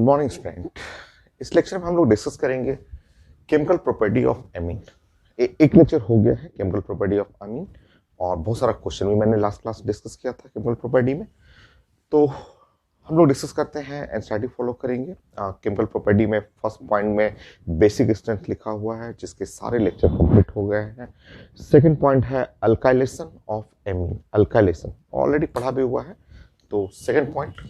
Morning student. इस lecture में हम लोग डिस्कस करेंगे केमिकल प्रॉपर्टी ऑफ एमीन। एक लेक्चर हो गया है केमिकल प्रॉपर्टी ऑफ अमीन और बहुत सारा क्वेश्चन भी मैंने लास्ट क्लास डिस्कस किया था केमिकल प्रॉपर्टी में। तो हम लोग डिस्कस करते हैं, एनसीईआरटी फॉलो करेंगे। केमिकल प्रॉपर्टी में फर्स्ट पॉइंट में बेसिक स्ट्रेंथ लिखा हुआ है जिसके सारे लेक्चर कंप्लीट हो गए हैं। सेकंड पॉइंट है alkylation of amine. Alkylation already पढ़ा भी हुआ है। तो सेकंड पॉइंट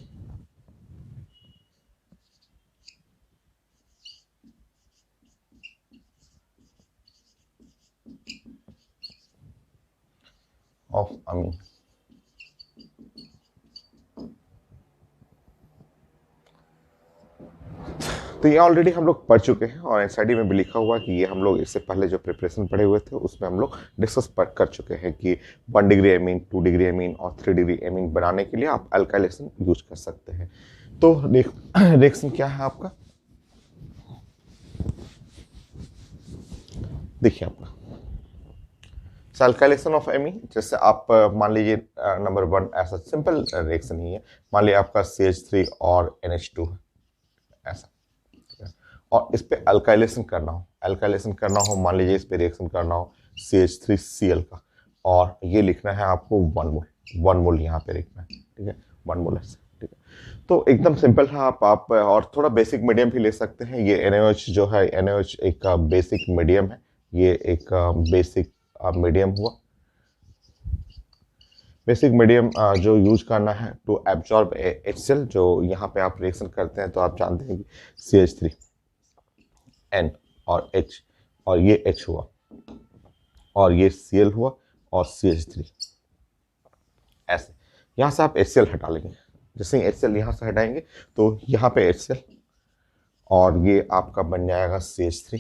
ऑफ अमीन। तो ये ऑलरेडी हम लोग पढ़ चुके हैं और एनसीईआरटी में भी लिखा हुआ है कि ये हम लोग इससे पहले जो प्रिपरेशन पढ़े हुए थे उसमें हम लोग डिस्कस कर चुके हैं कि 1 डिग्री एमीन, 2 डिग्री एमीन और 3 डिग्री एमीन बनाने के लिए आप अल्काइलेशन यूज कर सकते हैं। तो रिएक्शन क्या है आपका, देखिए आपका अल्काइलेशन ऑफ एमीन। जैसे आप मान लीजिए नंबर 1 ऐसा सिंपल रिएक्शन ही है। मान लीजिए आपका CH3 और NH2 है ऐसा, और इस पे अल्काइलेशन करना हो मान लीजिए इस पे रिएक्शन करना हो CH3Cl का, और ये लिखना है आपको 1 मोल यहाँ पे लिखना है, ठीक है, 1 मोल ऐसे, ठीक है। तो एकदम सिंपल है। आप और थोड़ा बेसिक मीडियम भी ले सकते हैं। ये NaOH जो है, NaOH एक बेसिक मीडियम है। ये एक बेसिक मीडियम हुआ। बेसिक मीडियम जो यूज करना है टू एब्जॉर्ब HCl। जो यहाँ पे आप रिएक्शन करते हैं तो आप जानते हैं कि CH3 N और H, और ये H हुआ और ये Cl हुआ और CH3 ऐसे। यहाँ से आप HCl हटा लेंगे। जैसे ही HCl यहाँ से हटाएंगे तो यहाँ पे HCl और ये आपका बन जाएगा CH3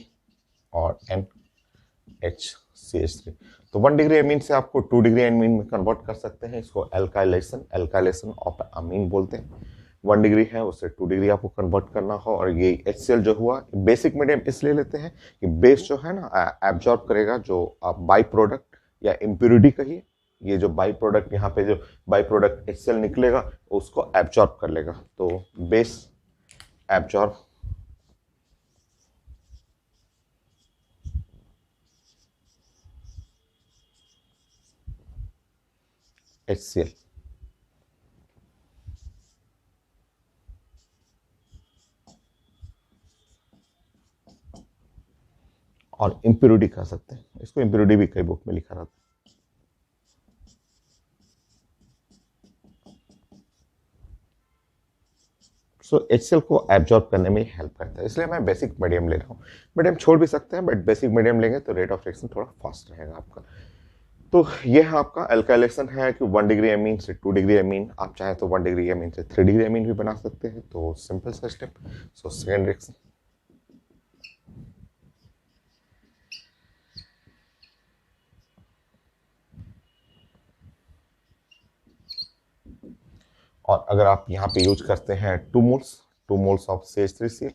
और NH CH3। तो 1 डिग्री एमीन से आपको 2 डिग्री एमीन में कन्वर्ट कर सकते हैं। इसको अल्काइलेशन ऑफ अमीन बोलते हैं। 1 डिग्री है उससे 2 डिग्री आपको कन्वर्ट करना हो। और ये HCl जो हुआ बेसिक मीडियम इसलिए लेते हैं कि बेस जो है ना एब्जॉर्ब करेगा जो बाई प्रोडक्ट या इम्प्योरिटी कहिए। ये जो बाई प्रोडक्ट यहाँ पे जो बाई प्रोडक्ट HCl निकलेगा उसको एब्जॉर्ब कर लेगा। तो बेस एब्जॉर्ब HCl और इम्प्योरिटी कह सकते हैं इसको। इम्प्योरिटी भी कई बुक में लिखा रहता है। सो HCl को एब्जॉर्ब करने में हेल्प करता है, इसलिए मैं बेसिक मीडियम ले रहा हूँ। मीडियम छोड़ भी सकते हैं बट बेसिक मीडियम लेंगे तो रेट ऑफ रिएक्शन थोड़ा फास्ट रहेगा आपका। तो ये है आपका अल्काइलेशन है कि 1 डिग्री एमीन से 2 डिग्री एमीन, आप चाहें तो 1 डिग्री एमीन से 3 डिग्री एमीन भी बना सकते हैं। तो सिंपल सा स्टेप। सो सेकेंड रिएक्शन, और अगर आप यहाँ पे यूज करते हैं 2 मोल्स ऑफ CH3Cl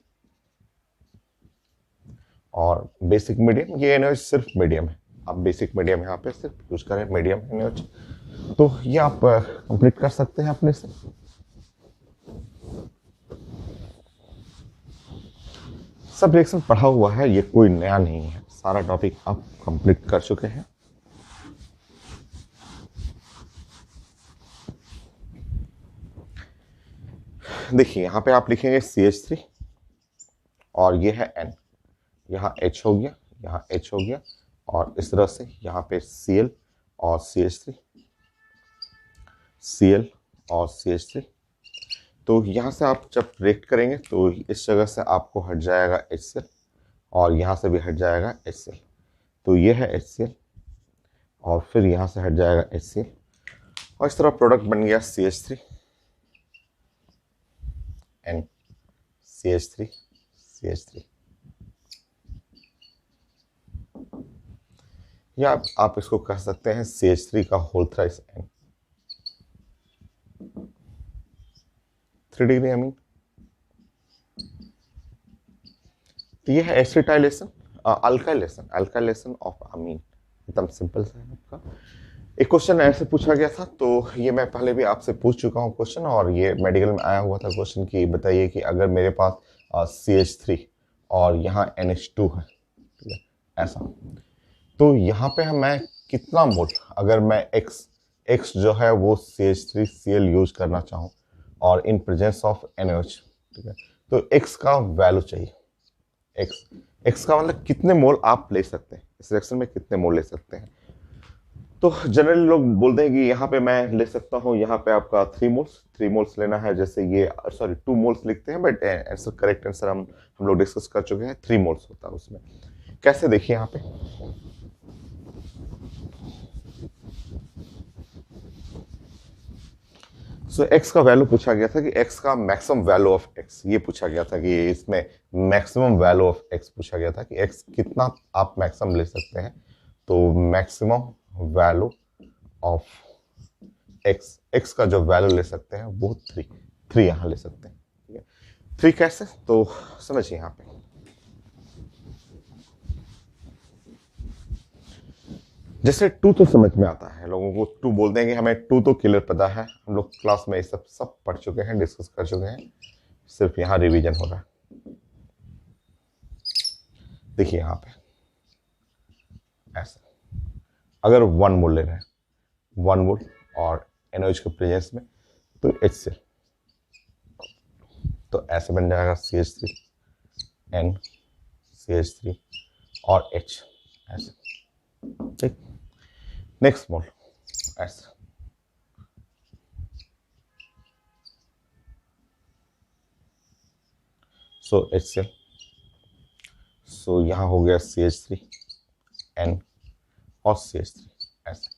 और बेसिक मीडियम, ये NaOH सिर्फ मीडियम है। आप बेसिक मीडियम यहाँ पे सिर्फ यूज करें मीडियम NaOH। तो ये आप कंप्लीट कर सकते हैं अपने से। सब रिएक्शन पढ़ा हुआ है, ये कोई नया नहीं है, सारा टॉपिक आप कंप्लीट कर चुके हैं। देखिए यहाँ पे आप लिखेंगे CH3 और ये है N, यहाँ H हो गया, यहाँ H हो गया, और इस तरह से यहाँ पे Cl और CH3, Cl और CH3। तो यहाँ से आप जब रिएक्ट करेंगे तो इस जगह से आपको हट जाएगा HCl और यहाँ से भी हट जाएगा HCl। तो ये है HCl और फिर यहाँ से हट जाएगा HCl और इस तरह प्रोडक्ट बन गया CH3 N CH3 CH3। या आप इसको कह सकते हैं CH3 का whole thrice N। 3 degree amine. तो ये है एसिटाइलेशन, अल्काइलेशन ऑफ अमीन। एकदम सिंपल सा है आपका। एक क्वेश्चन ऐसे पूछा गया था, तो ये मैं पहले भी आपसे पूछ चुका हूँ क्वेश्चन, और ये मेडिकल में आया हुआ था क्वेश्चन कि बताइए कि अगर मेरे पास CH3 और यहाँ NH2 है, ठीक है, ऐसा, तो यहाँ पे मैं कितना मोल, अगर मैं एक्स जो है वो CH3Cl यूज करना चाहूँ और इन प्रेजेंस ऑफ NaOH, ठीक है, तो एक्स का वैल्यू चाहिए। एक्स एक्स का मतलब कितने मोल आप ले सकते हैं, इस रिएक्शन में कितने मोल ले सकते हैं। तो जनरली लोग बोलते हैं कि यहाँ पे मैं ले सकता हूँ, यहाँ पे आपका 3 मोल्स लेना है, जैसे ये सॉरी 2 मोल्स लिखते हैं, बट आंसर करेक्ट आंसर हम लोग डिस्कस कर चुके हैं, 3 मोल्स होता है उसमें। कैसे देखिए यहाँ पे, सो एक्स का वैल्यू पूछा गया था कि एक्स का मैक्सिमम वैल्यू ऑफ एक्स, ये पूछा गया था कि इसमें मैक्सिमम वैल्यू ऑफ एक्स पूछा गया था कि एक्स कितना आप मैक्सिमम ले सकते हैं। तो maximum value of x, x का जो वैल्यू ले सकते हैं वो थ्री यहाँ ले सकते हैं, ठीक है। 3 कैसे, तो समझिए यहाँ पे, जैसे 2 तो समझ में आता है लोगों को, 2 बोलते हैं कि हमें 2 तो क्लियर पता है, हम लोग क्लास में ये सब पढ़ चुके हैं, डिस्कस कर चुके हैं, सिर्फ यहाँ रिवीजन हो रहा है। देखिए यहाँ पे ऐसा, अगर 1 मोल ले रहे हैं, 1 मोल और NaOH के प्रेजेंस में, तो HCl, तो ऐसे बन जाएगा CH3 N CH3 और H, ऐसे, ठीक। नेक्स्ट मोल ऐसे, सो HCl, सो यहाँ हो गया CH3 N और CH3, ऐसे।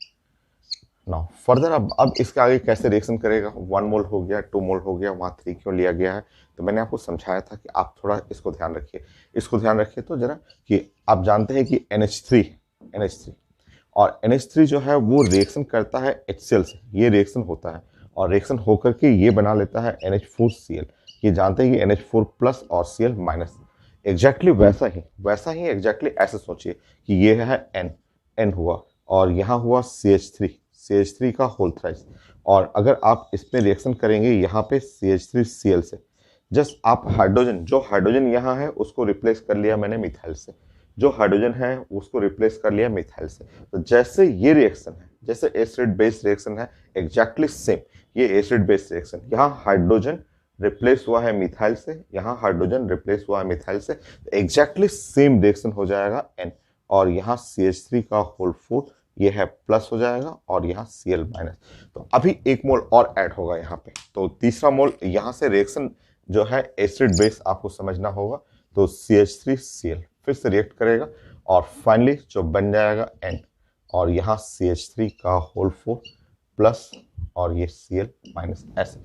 नाउ फर्दर, अब इसके आगे कैसे रिएक्शन करेगा, 1 मोल हो गया, 2 मोल हो गया, वहाँ 3 क्यों लिया गया है, तो मैंने आपको समझाया था कि आप थोड़ा इसको ध्यान रखिए, इसको ध्यान रखिए तो जरा, कि आप जानते हैं कि NH3 और NH3 जो है वो रिएक्शन करता है HCl से, ये रिएक्शन होता है, और रिएक्शन होकर के ये बना लेता है NH4Cl। ये जानते हैं कि NH4 प्लस और Cl माइनस, एग्जैक्टली वैसा ही एग्जैक्टली ऐसे सोचिए कि ये है N हुआ, और यहाँ हुआ CH3 का होल थ्राइस, और अगर आप इसमें रिएक्शन करेंगे यहाँ पे CH3Cl से, जस्ट आप हाइड्रोजन, जो हाइड्रोजन यहाँ है उसको रिप्लेस कर लिया मैंने मिथाइल से, जो हाइड्रोजन है उसको रिप्लेस कर लिया मिथाइल से। तो जैसे ये रिएक्शन है, जैसे एसिड बेस रिएक्शन है, एग्जैक्टली सेम ये एसिड बेस रिएक्शन, यहाँ हाइड्रोजन रिप्लेस हुआ है मिथाइल से, यहाँ हाइड्रोजन रिप्लेस हुआ है मिथाइल से, एग्जैक्टली सेम रिएक्शन हो जाएगा N, और यहाँ CH3 का होल 4 ये है प्लस हो जाएगा, और यहाँ Cl माइनस, तो अभी 1 मोल और ऐड होगा यहाँ पे, तो तीसरा मोल यहाँ से रिएक्शन जो है एसिड बेस आपको समझना होगा, तो CH3Cl फिर से रिएक्ट करेगा, और फाइनली जो बन जाएगा N, और यहाँ CH3 का होल 4 प्लस और ये Cl माइनस, ऐसे।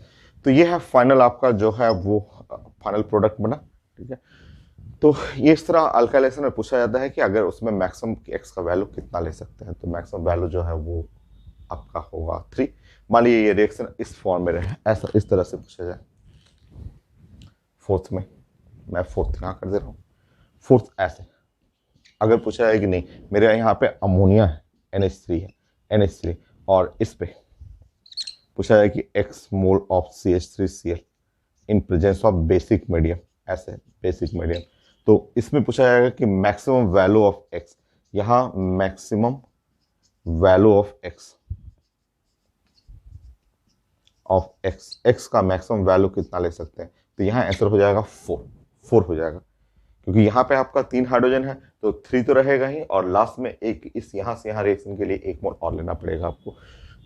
तो ये है फाइनल आपका जो है वो फाइनल प्रोडक्ट बना, ठीक है। तो ये इस तरह अल्काइलेशन में पूछा जाता है कि अगर उसमें मैक्सिमम एक्स का वैल्यू कितना ले सकते हैं, तो मैक्सिमम वैल्यू जो है वो आपका होगा 3। मान लीजिए ये रिएक्शन इस फॉर्म में रहे, ऐसा इस तरह से पूछा जाए, फोर्थ में, मैं फोर्थ यहाँ कर दे रहा हूँ, फोर्थ ऐसे अगर पूछा जाए कि नहीं मेरे यहाँ पे अमोनिया है, NH3 है, NH3, और इस पे पूछा जाए कि x mole of CH3Cl in presence of basic medium, ऐसे बेसिक मीडियम, तो इसमें पूछा जाएगा कि मैक्सिमम वैल्यू ऑफ x, यहाँ मैक्सिमम वैल्यू ऑफ x का मैक्सिमम वैल्यू कितना ले सकते हैं, तो यहाँ आंसर हो जाएगा 4 हो जाएगा, क्योंकि यहाँ पे आपका 3 हाइड्रोजन है, तो 3 तो रहेगा ही, और लास्ट में एक इस यहाँ से यहाँ रिएक्शन के लिए 1 मोल और लेना पड़ेगा आपको।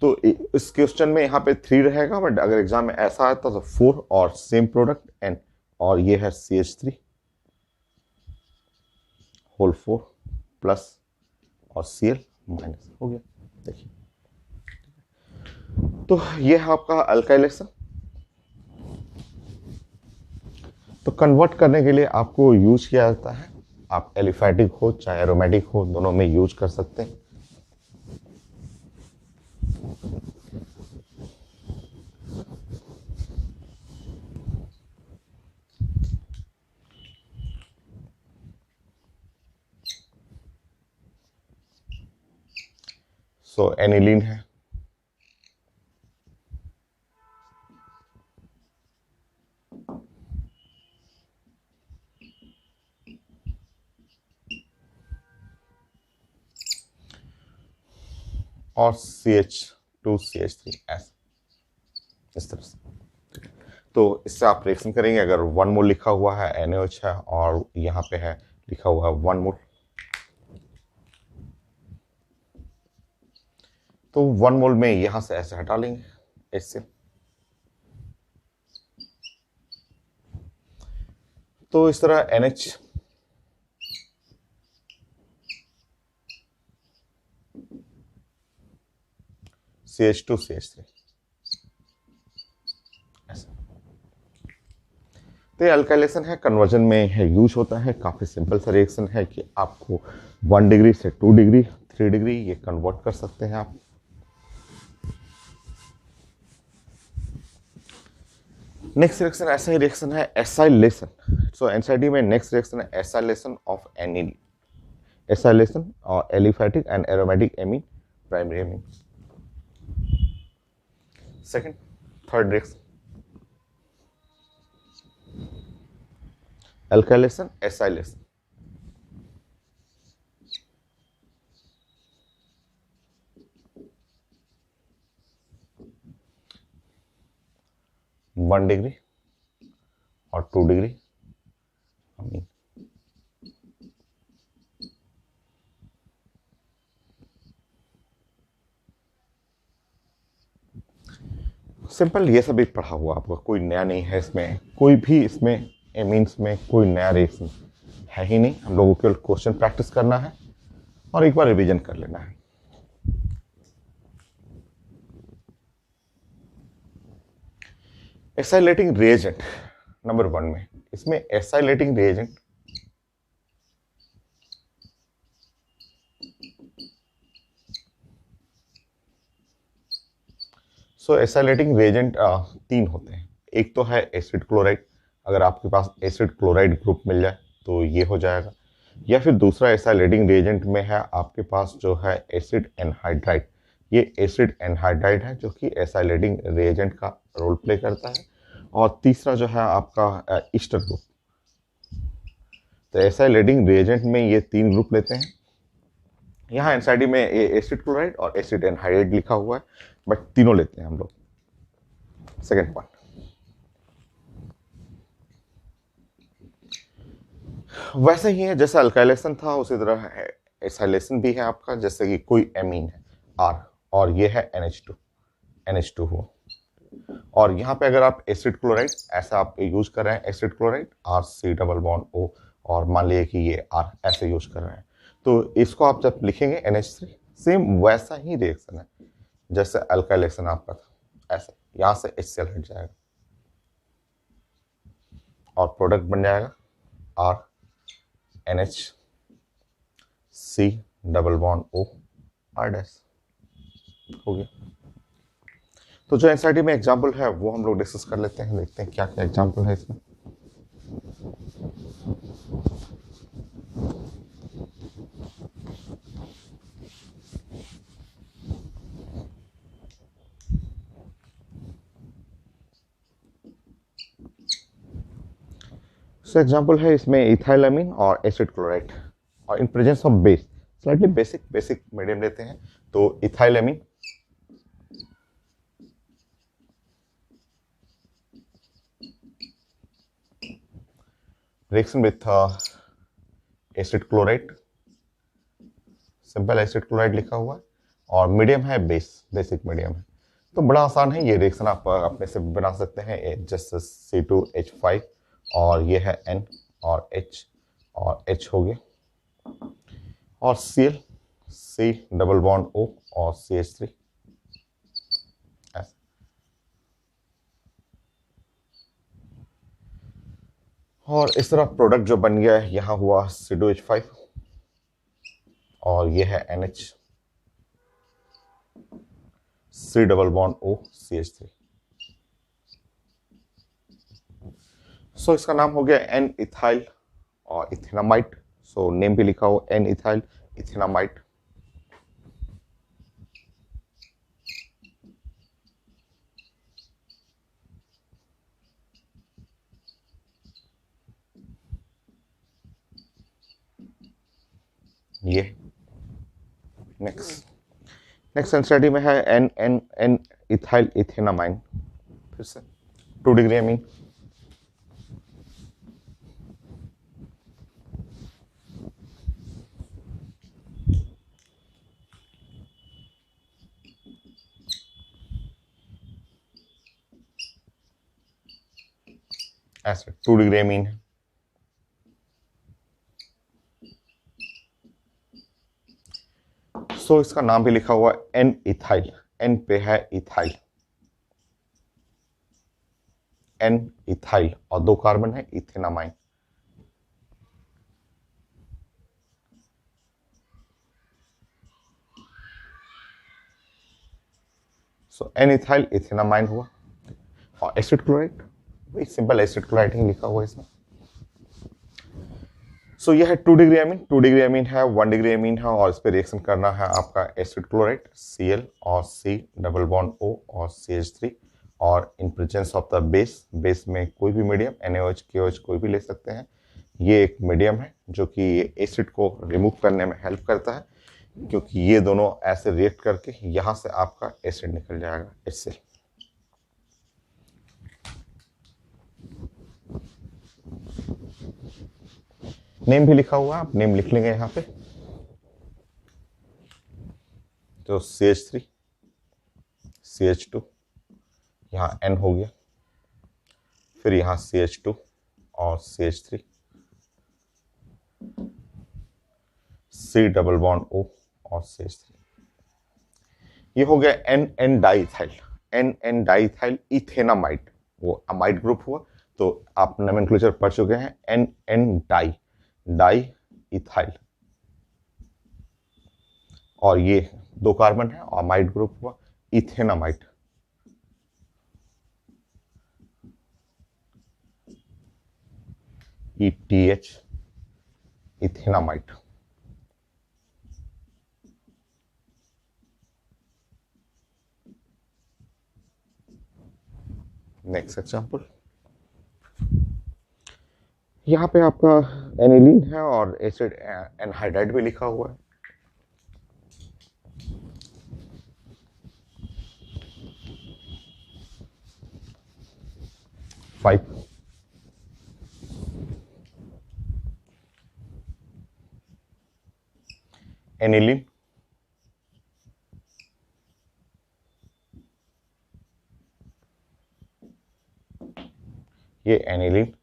तो इस क्वेश्चन में यहाँ पे 3 रहेगा, बट अगर एग्जाम में ऐसा आता तो 4 और सेम प्रोडक्ट N, और ये है CH3 होल 4 प्लस और Cl माइनस, हो गया। देखिए, तो ये है आपका अल्काइलेशन। तो कन्वर्ट करने के लिए आपको यूज किया जाता है, आप एलिफैटिक हो चाहे एरोमेटिक हो, दोनों में यूज कर सकते हैं। सो एनिलीन है, और CH2CH3 ऐसे इस तरह से। तो इससे आप रिएक्शन करेंगे, अगर 1 मोल लिखा हुआ है NaOH है और यहाँ पे है लिखा हुआ है 1 मोल, तो 1 मोल में यहां से ऐसे हटा लेंगे इससे। तो इस तरह NH CH2CH3 ऐसा। तो ये अल्काइलेशन है, कन्वर्जन में है यूज होता है, काफी सिंपल सा रिएक्शन है कि आपको 1 डिग्री से 2 डिग्री 3 डिग्री ये कन्वर्ट कर सकते हैं आप। नेक्स्ट रिएक्शन ऐसा ही रिएक्शन है एसाइलेशन। सो एनसाइडी में नेक्स्ट रिएक्शन है एसाइलेशन ऑफ एनिल, एसाइलेशन और aliphatic and aromatic amine primary amine. Second third reaction alkylation acylation. One degree और 2 डिग्री अमीन। सिंपल, ये सब भी पढ़ा हुआ आपको, कोई नया नहीं है इसमें, कोई भी इसमें एमीन्स में कोई नया रिएक्शन है ही नहीं। हम लोगों को केवल क्वेश्चन प्रैक्टिस करना है और एक बार रिवीजन कर लेना है। एसाइलेटिंग रिएजेंट नंबर 1 में, इसमें एसाइलेटिंग रिएजेंट सो एसाइलेटिंग रिएजेंट 3 होते हैं। एक तो है एसिड क्लोराइड, अगर आपके पास एसिड क्लोराइड ग्रुप मिल जाए तो ये हो जाएगा, या फिर दूसरा एसाइलेटिंग रिएजेंट में है आपके पास जो है एसिड एनहाइड्राइड। ये एसिड एनहाइड्राइड है जो कि एसाइलेटिंग रिएजेंट का रोल प्ले करता है। और तीसरा जो है आपका ईस्टर ग्रुप। तो एसाइलेटिंग रिएजेंट में ये 3 ग्रुप लेते हैं। यहाँ एनसाइडी में एसिड क्लोराइड और एसिड एनहाइड्राइड लिखा हुआ है, बट तीनों लेते हैं हम लोग। सेकेंड पॉइंट, वैसे ही है जैसा अल्काइलेशन था उसी तरह एसाइलेशन भी है आपका। जैसे कि कोई एमीन है R और ये है NH2 हुआ, और यहाँ पे अगर आप एसिड क्लोराइड ऐसा आप यूज कर रहे हैं, acid chloride RC double bond O, और मान लीजिए कि ये R ऐसे यूज कर रहे हैं, तो इसको आप जब लिखेंगे NH3, सेम वैसा ही रिएक्शन है जैसे अल्काइलेशन आपका था। ऐसे यहाँ से HCl हट जाएगा और प्रोडक्ट बन जाएगा R NH double bond O R dash हो गया। तो जो एनसीईआरटी में एग्जाम्पल है वो हम लोग डिस्कस कर लेते हैं, देखते हैं क्या क्या एग्जाम्पल है इसमें। सो एग्जाम्पल है इसमें इथाइलामीन और एसिड क्लोराइड, और in presence of base slightly basic medium लेते हैं। तो ethylamine reaction with acid chloride, simple acid chloride लिखा हुआ है, और मीडियम है बेसिक मीडियम है। तो बड़ा आसान है ये रिएक्शन, आप अपने से बना सकते हैं। जैसे C2H5 और ये है N और H और H हो गया, और Cl C double bond O और CH3 ऐसे। और इस तरह प्रोडक्ट जो बन गया है यहाँ हुआ C2H5 और ये है NH C double bond O CH3। So इसका नाम हो गया एन इथाइल और इथेनामाइड। सो नेम भी लिखा हो एन इथाइल इथेनामाइड। ये नेक्स्ट नेक्स्ट एनसीईआरटी में है N N N ethyl ethanamine, फिर से 2 डिग्री अमीन। ऐसे 2 डिग्री अमीन है। सो इसका नाम भी लिखा हुआ है एन इथाइल, एन पे है इथाइल, एन इथाइल और 2 कार्बन है इथेनामाइन। सो एन इथाइल इथेनामाइन हुआ। और एसिड क्लोराइड, वही सिंपल एसिड क्लोराइड ही लिखा हुआ है इसमें। सो यह है 2 डिग्री अमीन, 2 डिग्री अमीन है, 1 डिग्री अमीन है और इस पर रिएक्शन करना है आपका एसिड क्लोराइड Cl और C डबल बॉन्ड O और CH3 और in presence of the base, base में कोई भी मीडियम NaOH KOH कोई भी ले सकते हैं। ये एक मीडियम है जो कि एसिड को रिमूव करने में हेल्प करता है, क्योंकि ये दोनों ऐसे रिएक्ट करके यहाँ से आपका एसिड निकल जाएगा इससे। नेम भी लिखा हुआ है, आप नेम लिख लेंगे यहाँ पे। तो CH3 CH2, यहाँ N हो गया, फिर यहाँ CH2 और CH3, C double bond O और CH3। ये हो गया N N diethyl, N N diethyl ethanamide, वो अमाइड ग्रुप हुआ। तो आप नोमेनक्लेचर पढ़ चुके हैं, N N di, di ethyl और ये 2 कार्बन है और अमाइड ग्रुप हुआ ethanamide. ETH ethanamide. Next example, यहाँ पे आपका एनिलीन है और एसिड एनहाइड्राइड भी लिखा हुआ है। फाइव एनिलीन, ये एनिलीन,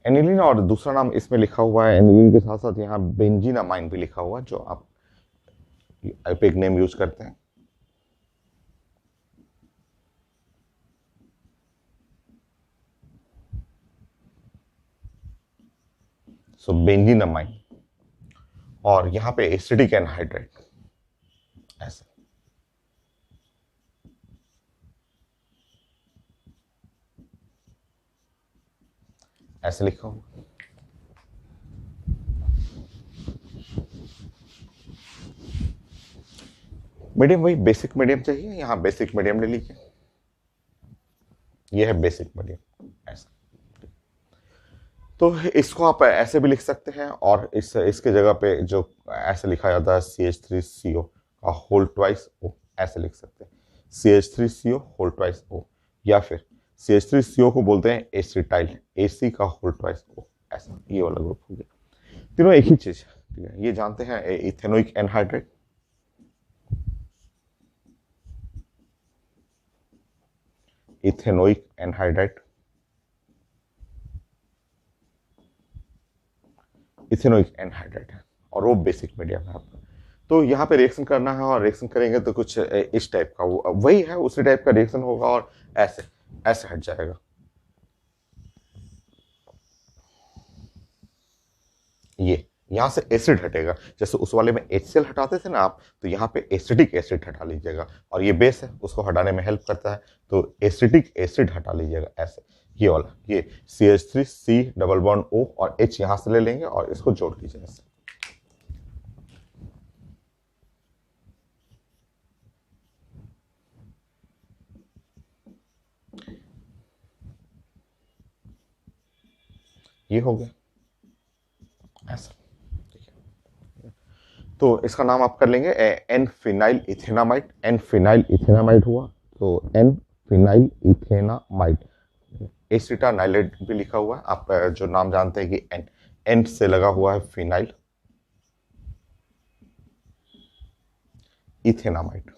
एनिलीन और दूसरा नाम इसमें लिखा हुआ है एनिलीन के साथ साथ यहाँ बेंजीनामाइन भी लिखा हुआ है, जो आप एक नेम यूज करते हैं। सो बेंजीनामाइन और यहाँ पे एसिडिक एनहाइड्राइड, ऐसे ऐसे लिखा हुआ। मीडियम वही बेसिक मीडियम चाहिए, यहाँ बेसिक मीडियम ले लीजिए, ये है बेसिक मीडियम ऐसा। तो इसको आप ऐसे भी लिख सकते हैं और इसके जगह पे जो ऐसे लिखा जाता है CH3CO का होल ट्वाइस O, ऐसे लिख सकते हैं CH3CO होल ट्वाइस O, या फिर CH3CO को बोलते हैं एसिटाइल, AC का होल ट्वाइस O, ऐसा ये वाला ग्रुप हो गया। तीनों एक ही चीज है, ठीक है। ये जानते हैं ethanoic anhydride, ethanoic anhydride, ethanoic anhydride है और वो बेसिक मीडियम है आपका। तो यहाँ पे रिएक्शन करना है और रिएक्शन करेंगे तो कुछ इस टाइप का, वो वही है उसी टाइप का रिएक्शन होगा और ऐसे ऐसे हट जाएगा। ये यहाँ से एसिड हटेगा, जैसे उस वाले में HCl हटाते थे ना आप, तो यहाँ पे एसिडिक एसिड हटा लीजिएगा और ये बेस है उसको हटाने में हेल्प करता है, तो एसिडिक एसिड हटा लीजिएगा ऐसे। ये वाला ये CH3 C double bond O और H यहाँ से ले लेंगे और इसको जोड़ लीजिए ऐसे। ये हो गया ऐसे। तो इसका नाम आप कर लेंगे N phenyl ethanamide. N phenyl ethanamide हुआ, तो एन फिनाइल इथेनामाइड। एसिटानाइलेट भी लिखा हुआ है, आप जो नाम जानते हैं कि एन, एन से लगा हुआ है फिनाइल इथेनामाइड।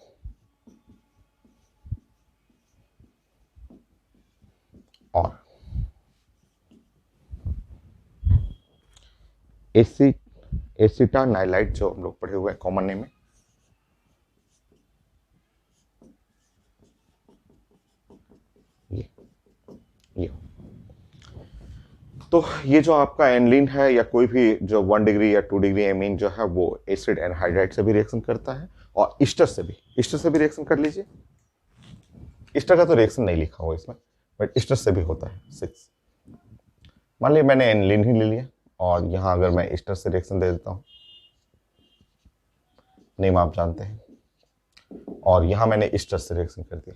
और एसिटानाइलाइट जो हम लोग पढ़े हुए हैं कॉमन नेम में, ये ये तो ये जो आपका एनलिन है या कोई भी जो 1 डिग्री या 2 डिग्री एमीन जो है वो एसिड एनहाइड्राइड से भी रिएक्शन करता है और ईस्टर से भी रिएक्शन कर लीजिए। ईस्टर का तो रिएक्शन नहीं लिखा हुआ इसमें, बट ईस्टर से भी होता है 6। मान लिया मैंने एनलिन ही ले लिया और यहां अगर मैं ईस्टर से रिएक्शन दे देता हूं, नेम आप जानते हैं, और यहां मैंने ईस्टर से रिएक्शन कर दिया,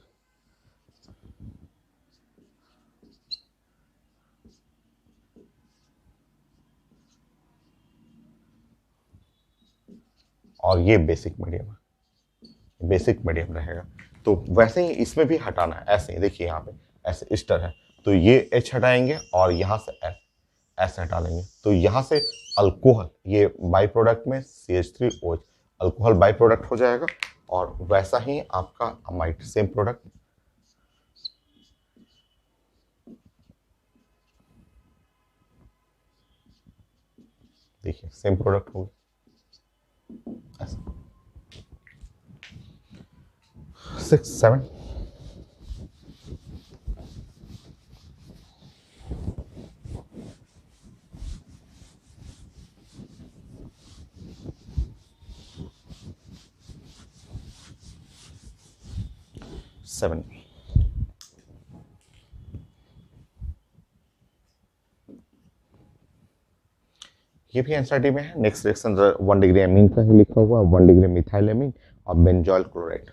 और ये बेसिक मीडियम है, बेसिक मीडियम रहेगा। तो वैसे ही इसमें भी हटाना है, ऐसे ही देखिए यहाँ पे ऐसे ईस्टर है तो ये एच हटाएंगे और यहाँ से एस ऐसे हटा लेंगे, तो यहाँ से अल्कोहल, ये बाई प्रोडक्ट में CH3OH अल्कोहल बाई प्रोडक्ट हो जाएगा, और वैसा ही आपका अमाइड सेम प्रोडक्ट। देखिए सेम प्रोडक्ट होगा ऐसा। 6 7 7 ये भी एनसीईआरटी में है। नेक्स्ट रिएक्शन 1 डिग्री एमीन का ही लिखा हुआ, 1 डिग्री मिथाइल एमीन और बेंजोइल क्लोराइड।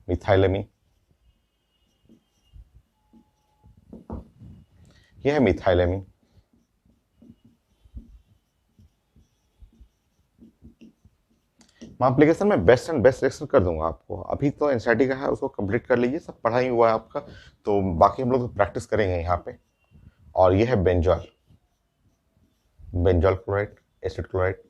मिथाइल एमीन, यह है मिथाइल एमीन। मैं एप्लीकेशन में बेस्ट एंड बेस्ट रिएक्शन कर दूंगा आपको, अभी तो एनसीईआरटी का है उसको कंप्लीट कर लीजिए, सब पढ़ा ही हुआ है आपका, तो बाकी हम लोग प्रैक्टिस करेंगे यहाँ पे। और ये है benzoyl, benzoyl chloride, acid chloride.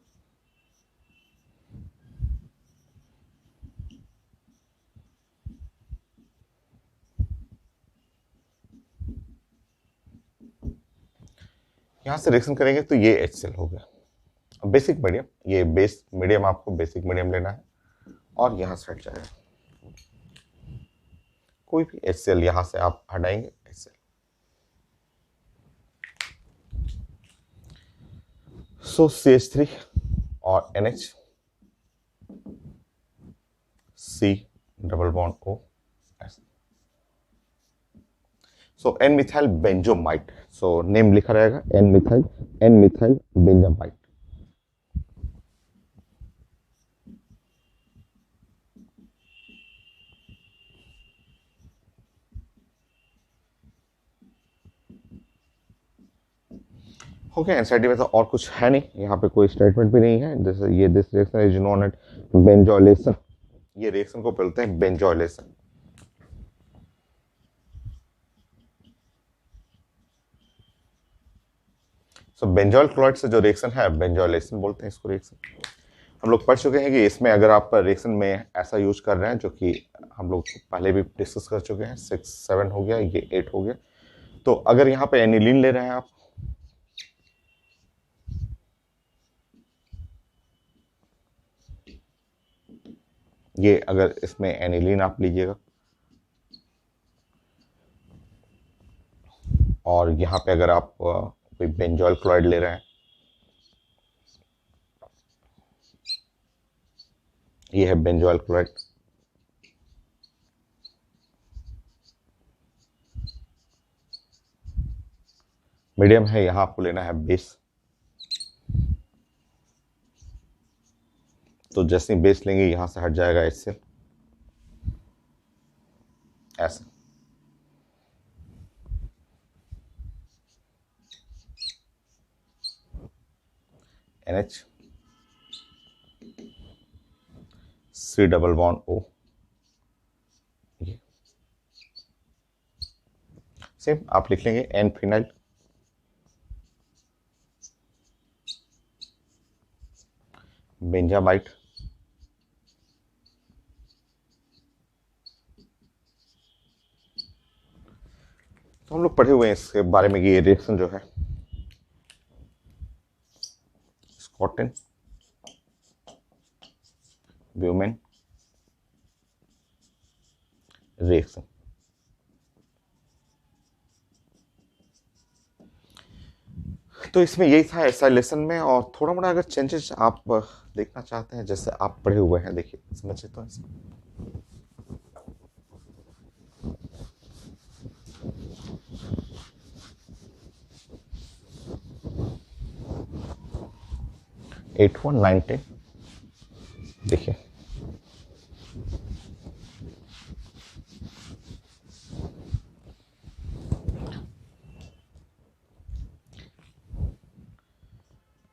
यहाँ से रिएक्शन करेंगे तो ये HCl हो गया बेसिक मीडियम, ये बेस मीडियम आपको बेसिक मीडियम लेना है, और यहाँ से हट जाएगा कोई भी HCl, यहाँ से आप हटाएंगे HCl। सो CH3 और NH, C double bond O, सो एन मिथाइल बेंजोमाइट, सो नेम लिखा रहेगा एन मिथाइल बेंजोमाइट। हो गया एनसीईआरटी में, तो और कुछ है नहीं, यहाँ पे कोई स्टेटमेंट भी नहीं है। जैसे ये this reaction is known at benzoylation, ये रिएक्शन को बोलते हैं बेंजोइलेशन। सो बेंजोइल क्लोराइड से जो रिएक्शन है बेंजोइलेशन बोलते हैं इसको रिएक्शन। हम लोग पढ़ चुके हैं कि इसमें अगर आप रिएक्शन में ऐसा यूज कर रहे हैं, जो कि हम लोग पहले भी डिस्कस कर चुके हैं, 6 7 हो गया, ये 8 हो गया। तो अगर यहाँ पे एनिलीन ले रहे हैं आप, ये अगर इसमें एनिलीन आप लीजिएगा, और यहाँ पे अगर आप कोई बेंजोइल क्लोराइड ले रहे हैं, ये है बेंजोइल क्लोराइड। मीडियम है, यहाँ आपको लेना है बेस, तो जैसे ही बेस लेंगे यहाँ से हट जाएगा HCl ऐसे। NH C double bond O, ये सेम आप लिख लेंगे एन फिनाइल, बेंजामाइट, तो हम लोग पढ़े हुए हैं इसके बारे में कि ये रिएक्शन जो है स्कॉटन ब्यूमेन रिएक्शन। तो इसमें यही था एसाइलेशन में, और थोड़ा मोड़ा अगर चेंजेस आप देखना चाहते हैं जैसे आप पढ़े हुए हैं, देखिए समझे तो ऐसे 8190 देखिए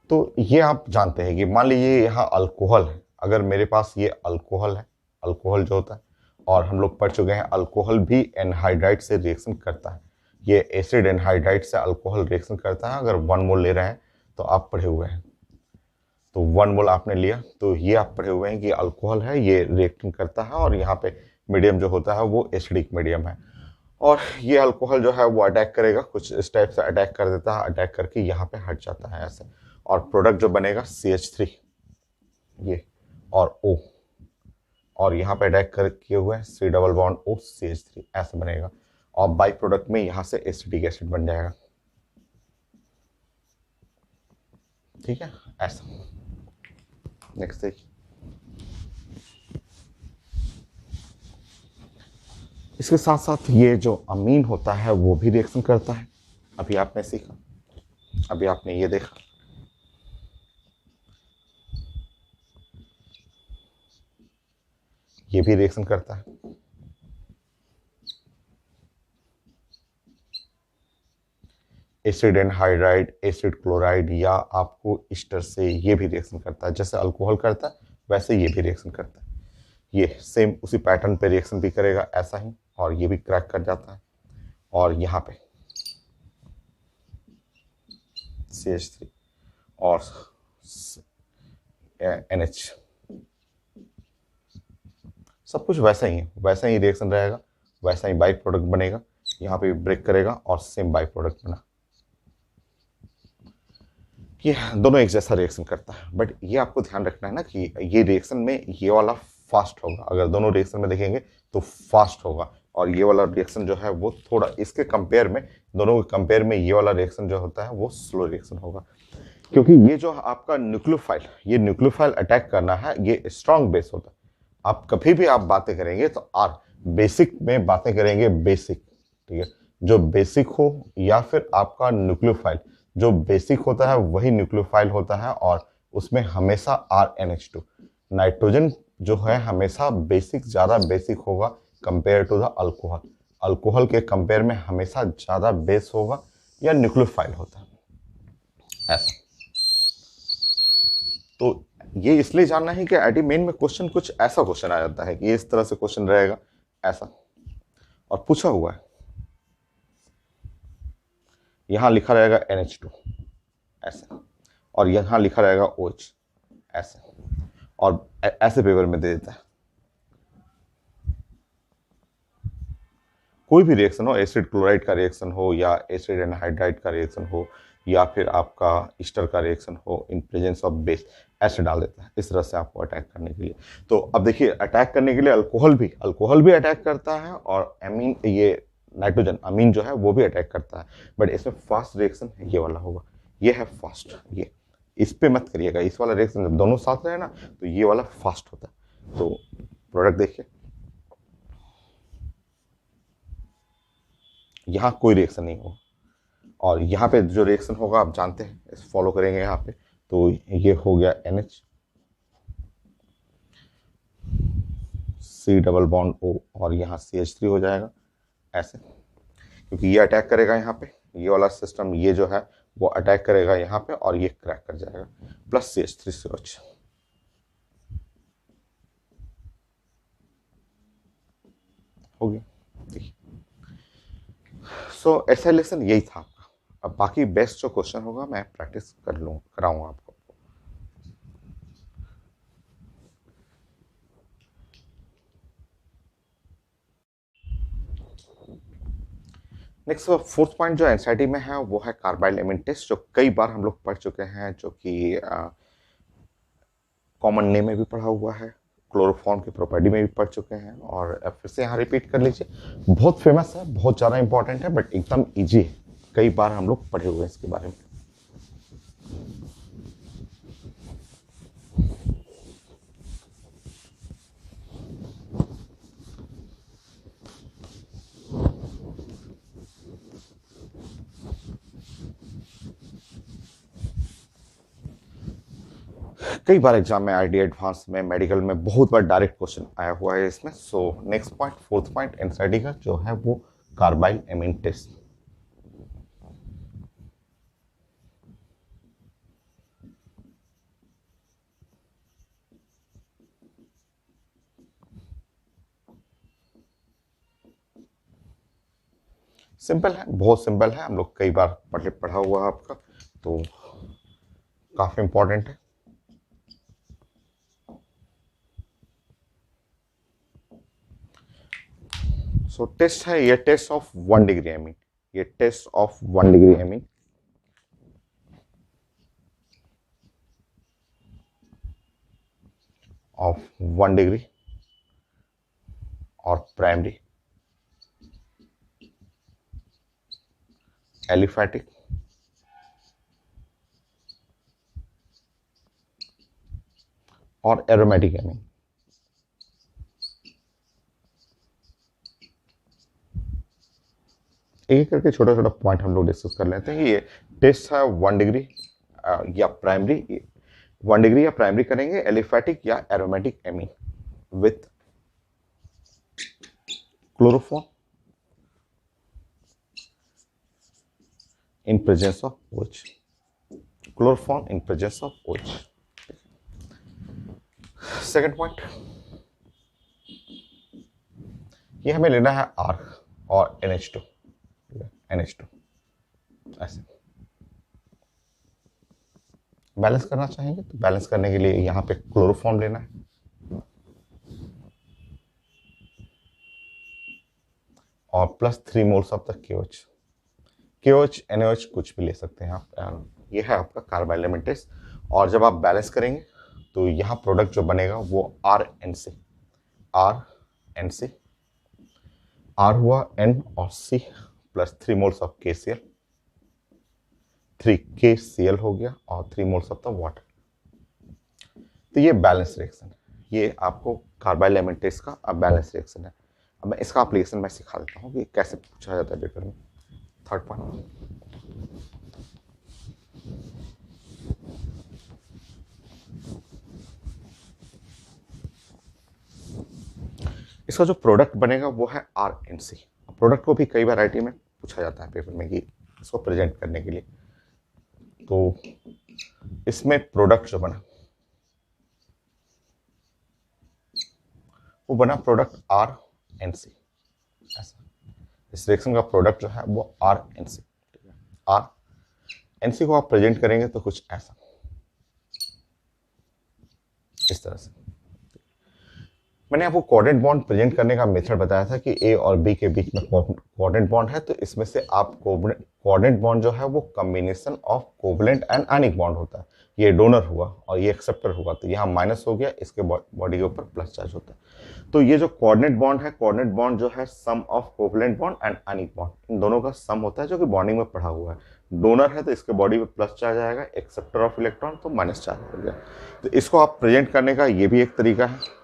तो ये आप जानते हैं कि मान लीजिए यहाँ अल्कोहल है, अगर मेरे पास ये अल्कोहल है, अल्कोहल जो होता है, और हम लोग पढ़ चुके हैं अल्कोहल भी एनहाइड्राइड से रिएक्शन करता है, ये एसिड एनहाइड्राइड से अल्कोहल रिएक्शन करता है। अगर 1 मोल ले रहे हैं तो आप पढ़े हुए हैं, तो 1 मोल आपने लिया तो ये आप पढ़े हुए हैं कि अल्कोहल है, ये रिएक्शन करता है, और यहाँ पे मीडियम जो होता है वो एसिडिक मीडियम है, और ये अल्कोहल जो है वो अटैक करेगा, कुछ इस टाइप से अटैक कर देता है, अटैक करके यहाँ पे हट जाता है ऐसे, और प्रोडक्ट जो बनेगा CH3 ये और O, और यहाँ पे अटैक कर किए हुए C double bond O CH3 ऐसे बनेगा, और बाई प्रोडक्ट में यहाँ से एसिटिक एसिड बन जाएगा। ठीक है, ऐसा। नेक्स्ट देखिए, इसके साथ साथ ये जो अमीन होता है वो भी रिएक्शन करता है, अभी आपने सीखा, अभी आपने ये देखा, ये भी रिएक्शन करता है। एसिड एनहाइड्राइड, एसिड क्लोराइड, या आपको ईस्टर से ये भी रिएक्शन करता है, जैसे अल्कोहल करता है वैसे ये भी रिएक्शन करता है। ये सेम उसी पैटर्न पे रिएक्शन भी करेगा ऐसा ही, और ये भी क्रैक कर जाता है, और यहाँ पे CH3 और NH, सब कुछ वैसा ही है, वैसा ही रिएक्शन रहेगा, वैसा ही बाई प्रोडक्ट बनेगा, यहाँ पे ब्रेक करेगा और सेम बाई प्रोडक्ट बना। ये दोनों एक जैसा रिएक्शन करता है, बट ये आपको ध्यान रखना है ना कि ये रिएक्शन में ये वाला फास्ट होगा, अगर दोनों रिएक्शन में देखेंगे तो फास्ट होगा, और ये वाला रिएक्शन जो है वो थोड़ा इसके कंपेयर में, दोनों के कंपेयर में ये वाला रिएक्शन जो होता है वो स्लो रिएक्शन होगा, क्योंकि ये जो आपका न्यूक्लियोफाइल, ये न्यूक्लियोफाइल अटैक करना है, ये स्ट्रॉन्ग बेस होता है। आप कभी भी आप बातें करेंगे तो आर बेसिक में बातें करेंगे, बेसिक, ठीक है, जो बेसिक हो, या फिर आपका न्यूक्लियोफाइल जो बेसिक होता है वही न्यूक्लियोफाइल होता है, और उसमें हमेशा RNH2 नाइट्रोजन जो है हमेशा बेसिक, ज़्यादा बेसिक होगा compare to the alcohol, alcohol के कंपेयर में हमेशा ज़्यादा बेस होगा या न्यूक्लियोफाइल होता है ऐसा। तो ये इसलिए जानना है कि आईटी मेन में क्वेश्चन कुछ ऐसा क्वेश्चन आ जाता है कि इस तरह से क्वेश्चन रहेगा ऐसा, और पूछा हुआ है, यहां लिखा रहेगा NH2 ऐसे, और यहां लिखा रहेगा OH ऐसे, और ऐसे पेपर में दे देता है। कोई भी रिएक्शन हो, एसिड क्लोराइड का रिएक्शन हो, या एसिड एनहाइड्राइड का रिएक्शन हो, या फिर आपका ईस्टर का रिएक्शन हो इन प्रेजेंस ऑफ बेस, ऐसे डाल देता है इस तरह से आपको अटैक करने के लिए। तो अब देखिए, अटैक करने के लिए अल्कोहल भी अटैक करता है, और अमीन, ये नाइट्रोजन अमीन जो है वो भी अटैक करता है, बट इसमें फास्ट रिएक्शन ये वाला होगा, ये है फास्ट, ये इस पे मत करिएगा, इस वाला रिएक्शन जब दोनों साथ रहे ना तो ये वाला फास्ट होता है। तो प्रोडक्ट देखिए, यहाँ कोई रिएक्शन नहीं होगा, और यहाँ पे जो रिएक्शन होगा आप जानते हैं, इस फॉलो करेंगे यहाँ पे, तो ये हो गया NH, C double bond O, और यहाँ CH3 हो जाएगा ऐसे, क्योंकि ये अटैक करेगा यहाँ पे, ये वाला सिस्टम ये जो है वो अटैक करेगा यहाँ पे, और ये क्रैक कर जाएगा, प्लस CH3COH। हो गया। देखिए, सो ऐसा लेसन यही था आपका। अब बाकी बेस्ट जो क्वेश्चन होगा मैं प्रैक्टिस कराऊंगा आपको। नेक्स्ट फोर्थ पॉइंट जो एनसीईआरटी में है वो है कार्बाइल एमिन टेस्ट, जो कई बार हम लोग पढ़ चुके हैं, जो कि कॉमन नेम में भी पढ़ा हुआ है, क्लोरोफॉर्म की प्रॉपर्टी में भी पढ़ चुके हैं, और फिर से यहाँ रिपीट कर लीजिए। बहुत फेमस है, बहुत ज़्यादा इंपॉर्टेंट है, बट एकदम इजी है, कई बार हम लोग पढ़े हुए हैं इसके बारे में। कई बार एग्जाम में, आईडी एडवांस में, मेडिकल में बहुत बार डायरेक्ट क्वेश्चन आया हुआ है इसमें। So next point, fourth point NCERT का जो है वो कार्बाइल एमिन टेस्ट। सिंपल है, बहुत सिंपल है, हम लोग कई बार पढ़ा हुआ है आपका, तो काफी इंपॉर्टेंट है। सो टेस्ट है ये, टेस्ट ऑफ 1 डिग्री एमीन, ये test of 1 degree amine of 1 degree और प्राइमरी एलिफैटिक और एरोमेटिक एमीन। एक करके छोटा छोटा पॉइंट हम लोग डिस्कस कर लेते हैं कि ये टेस्ट है 1 डिग्री या प्राइमरी, 1 डिग्री या प्राइमरी करेंगे, एलिफैटिक या aromatic amine with chloroform in presence of OH, chloroform in presence of OH। Second point, ये हमें लेना है R और NH2, NH2 ऐसे बैलेंस करना चाहेंगे, तो बैलेंस करने के लिए यहाँ पे क्लोरोफॉर्म लेना है और plus 3 moles of the KOH, KOH NaOH कुछ भी ले सकते हैं आप। ये है आपका कार्बाइल एमिन टेस्ट। और जब आप बैलेंस करेंगे तो यहाँ प्रोडक्ट जो बनेगा वो RNC, RNC, R हुआ N और C plus 3 moles of KCl, 3 KCl हो गया और 3 मोल्स ऑफ द वाटर। तो ये बैलेंस रिएक्शन है, ये आपको कार्बाइल एमिन टेस्ट का बैलेंस रिएक्शन है। अब मैं इसका एप्लीकेशन मैं सिखा देता हूँ कि कैसे पूछा जाता है पेपर में। थर्ड पॉइंट, इसका जो प्रोडक्ट बनेगा वो है RNC। प्रोडक्ट को भी कई वैरायटी में पूछा जाता है पेपर में कि इसको प्रेजेंट करने के लिए। तो इसमें प्रोडक्ट जो बना वो बना प्रोडक्ट RNC ऐसा। इस रिएक्शन का प्रोडक्ट जो है वो RNC, RNC को आप प्रेजेंट करेंगे तो कुछ ऐसा, इस तरह से। मैंने आपको कोऑर्डिनेट बॉन्ड प्रेजेंट करने का मेथड बताया था कि A और B के बीच में कोऑर्डिनेट बॉन्ड है, तो इसमें से आप कोऑर्डिनेट बॉन्ड जो है वो combination of covalent and ionic bond होता है। ये डोनर हुआ और ये एक्सेप्टर हुआ, तो यहाँ माइनस हो गया, इसके बॉडी के ऊपर प्लस चार्ज होता है। तो ये जो कोऑर्डिनेट बॉन्ड है, कोऑर्डिनेट बॉन्ड जो है sum of covalent bond and ionic bond, इन दोनों का सम होता है, जो कि बॉन्डिंग में पढ़ा हुआ है। डोनर है तो इसके बॉडी पे प्लस चार्ज आएगा, एक्सेप्टर ऑफ इलेक्ट्रॉन तो माइनस चार्ज हो गया। तो इसको आप प्रेजेंट करने का ये भी एक तरीका है।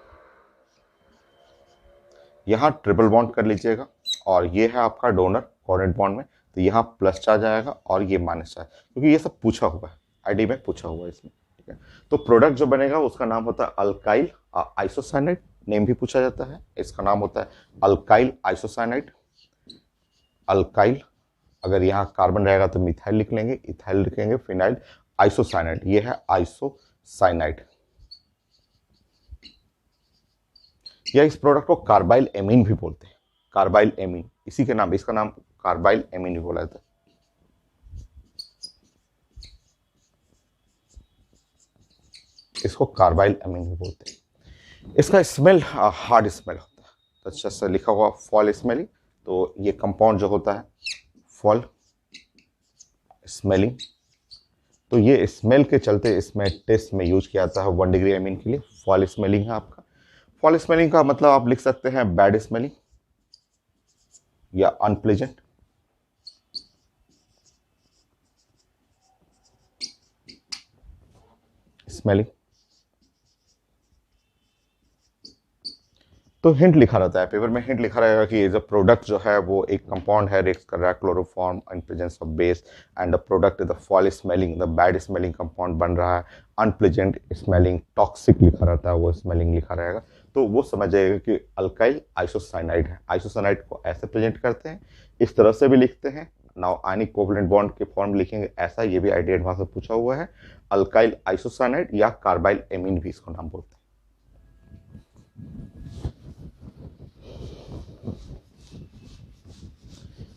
यहाँ ट्रिपल बॉन्ड कर लीजिएगा और ये है आपका डोनर कोऑर्डिनेट बॉन्ड में, तो यहाँ प्लस चार्ज आएगा और ये माइनस चार्ज, क्योंकि ये सब पूछा हुआ है, आईडी में पूछा हुआ है इसमें, ठीक है। तो प्रोडक्ट जो बनेगा उसका नाम होता है अल्काइल आइसोसाइनाइड, नेम भी पूछा जाता है, इसका नाम होता है अल्काइल आइसोसाइनाइड। अल्काइल, अगर यहाँ कार्बन रहेगा तो मिथाइल लिख लेंगे, इथाइल लिखेंगे, फिनाइल, आइसोसाइनाइड, ये है आइसोसाइनाइड। या इस प्रोडक्ट को कार्बाइल एमीन भी बोलते हैं, कार्बाइल एमीन, इसी के नाम, इसका नाम कार्बाइल एमीन भी बोला जाता है। इसको कार्बाइल एमीन भी बोलते हैं। इसका स्मेल हार्ड स्मेल होता है, तो अच्छा से लिखा हुआ फॉल स्मेलिंग। तो ये कंपाउंड जो होता है फॉल स्मेलिंग, तो ये स्मेल के चलते इसमें टेस्ट में यूज किया जाता है 1 डिग्री एमीन के लिए। फॉल स्मेलिंग है आपका। फॉल स्मेलिंग का मतलब आप लिख सकते हैं बैड स्मेलिंग या अनप्लेजेंट। स्मेलिंग तो हिंट लिखा रहता है पेपर में, हिंट लिखा रहेगा कि जो प्रोडक्ट जो है वो एक कंपाउंड है, रिएक्ट कर रहा है chloroform in presence of base, and the product is the fall smelling, the bad smelling compound बन रहा है, अनप्लेजेंट स्मेलिंग, टॉक्सिक लिखा रहता है, वो स्मेलिंग लिखा रहेगा। तो वो समझ जाएगा कि अल्काइल आइसोसाइनाइड है। आइसोसाइनाइड को ऐसे प्रेजेंट करते हैं, इस तरह से भी लिखते हैं। नाउ आयनिक कोवलेंट बॉन्ड के फॉर्म लिखेंगे ऐसा, ये भी आइडिया वहां से पूछा हुआ है। अल्काइल आइसोसाइनाइड या कार्बाइल एमीन भी इसको नाम बोलते हैं।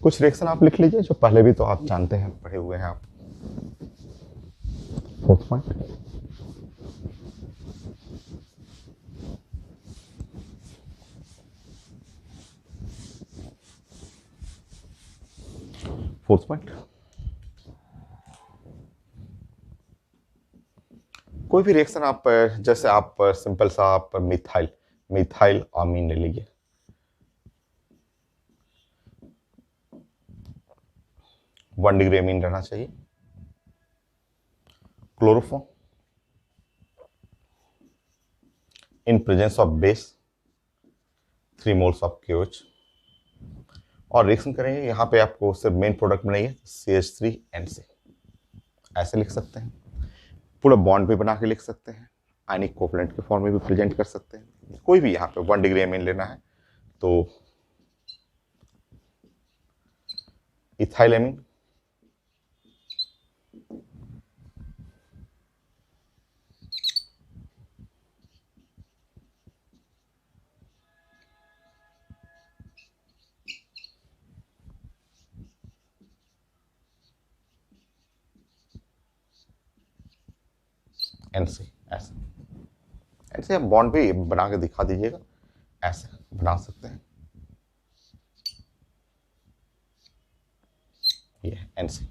कुछ रिएक्शन आप लिख लीजिए जो पहले भी तो आप जानते हैं, पढ़े हुए हैं आप। फोर्थ पॉइंट, फोर्थ पॉइंट, कोई भी रिएक्शन आप, जैसे आप सिंपल सा आप मिथाइल मिथाइल अमीन ले लीजिए। वन डिग्री अमीन रहना चाहिए। Chloroform in presence of base 3 moles of KOH, और रिएक्शन करेंगे। यहाँ पे आपको सिर्फ मेन प्रोडक्ट में नहीं है, CH3NC ऐसे लिख सकते हैं। पूरा बॉन्ड भी बना के लिख सकते हैं, आयनिक कोवलेंट के फॉर्म में भी प्रेजेंट कर सकते हैं। कोई भी यहाँ पे 1 डिग्री अमीन लेना है तो इथाइल अमीन, NC ऐसे। ऐसे आप बॉन्ड भी बना के दिखा दीजिएगा, ऐसे बना सकते हैं। ये NC।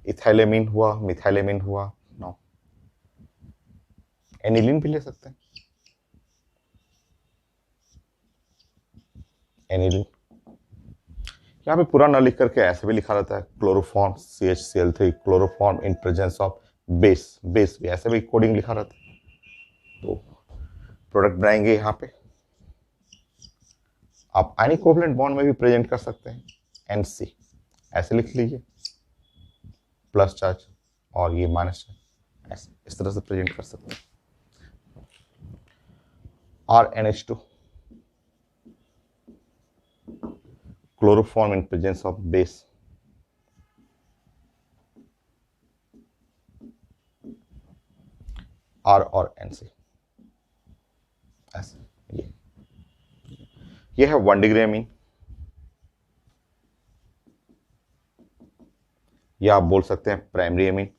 इथाइलेमिन हुआ, मिथाइलेमिन हुआ, नो। एनिलीन भी ले सकते हैं, एनिलीन। यहाँ पे पूरा ना लिख करके ऐसे भी लिखा रहता है, chloroform CHCl3 chloroform in presence of base, base भी ऐसे भी कोडिंग लिखा रहता है। तो प्रोडक्ट बनाएंगे यहाँ पे, आप आयनिक कोवलेंट बॉन्ड में भी प्रेजेंट कर सकते हैं, NC ऐसे लिख लीजिए, प्लस चार्ज और ये माइनस चार्ज, ऐसे इस तरह से प्रेजेंट कर सकते हैं। RNH2 chloroform in presence of base, R और NC ऐसे। ये है 1 डिग्री अमीन, या आप बोल सकते हैं प्राइमरी अमीन।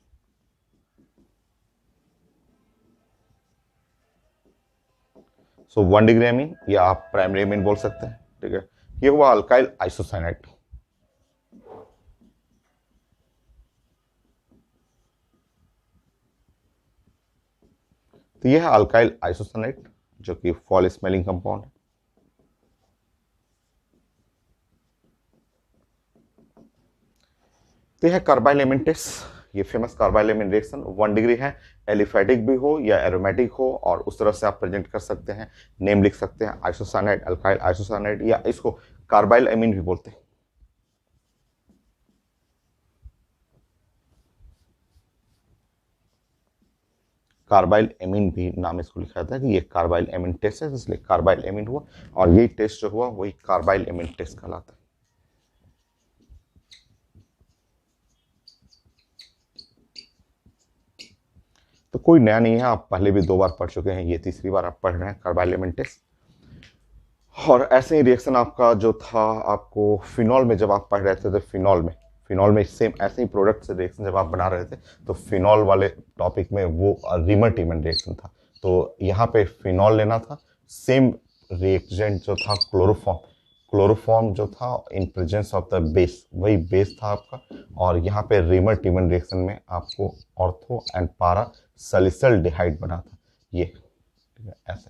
सो 1 डिग्री अमीन या आप प्राइमरी अमीन बोल सकते हैं, ठीक है। ये हुआ अल्काइल आइसोसाइनाइड। तो यह है अल्काइल आइसोसाइनाइड जो कि फॉल स्मेलिंग कंपाउंड है। तो यह कार्बाइल एमीन टेस्ट, ये famous carbyl amine reaction 1 degree है, एलिफेटिक भी हो या एरोमेटिक हो, और उस तरह से आप प्रेजेंट कर सकते हैं। नेम लिख सकते हैं आइसोसाइनाइड, अल्काइल आइसोसाइनाइड, या इसको कार्बाइल एमीन भी बोलते हैं। कार्बाइल एमीन भी नाम इसको लिखा जाता है कि ये कार्बाइल एमीन टेस्ट है, इसलिए कार्बाइल एमीन हुआ, और यही टेस्ट जो हुआ वही कार्बाइल एमीन टेस्ट कहलाता है। तो कोई नया नहीं है, आप पहले भी 2 बार पढ़ चुके हैं, ये तीसरी बार आप पढ़ रहे हैं कार्बाइल एलिमेंटेस। और ऐसे ही रिएक्शन आपका जो था, आपको फिनॉल में जब आप पढ़ रहे थे तो फिनॉल में सेम ऐसे ही प्रोडक्ट से रिएक्शन जब आप बना रहे थे तो फिनॉल वाले टॉपिक में वो रीमर टीमन रिएक्शन था। तो यहाँ पे फिनॉल लेना था, सेम रिएक्जेंट जो था क्लोरोफॉर्म जो था इन प्रेजेंस ऑफ द बेस, वही बेस था आपका। और यहाँ पे रीमर टीमन रिएक्शन में आपको ऑर्थो एंड पारा सैलिसल्डिहाइड बना था, ये ऐसे।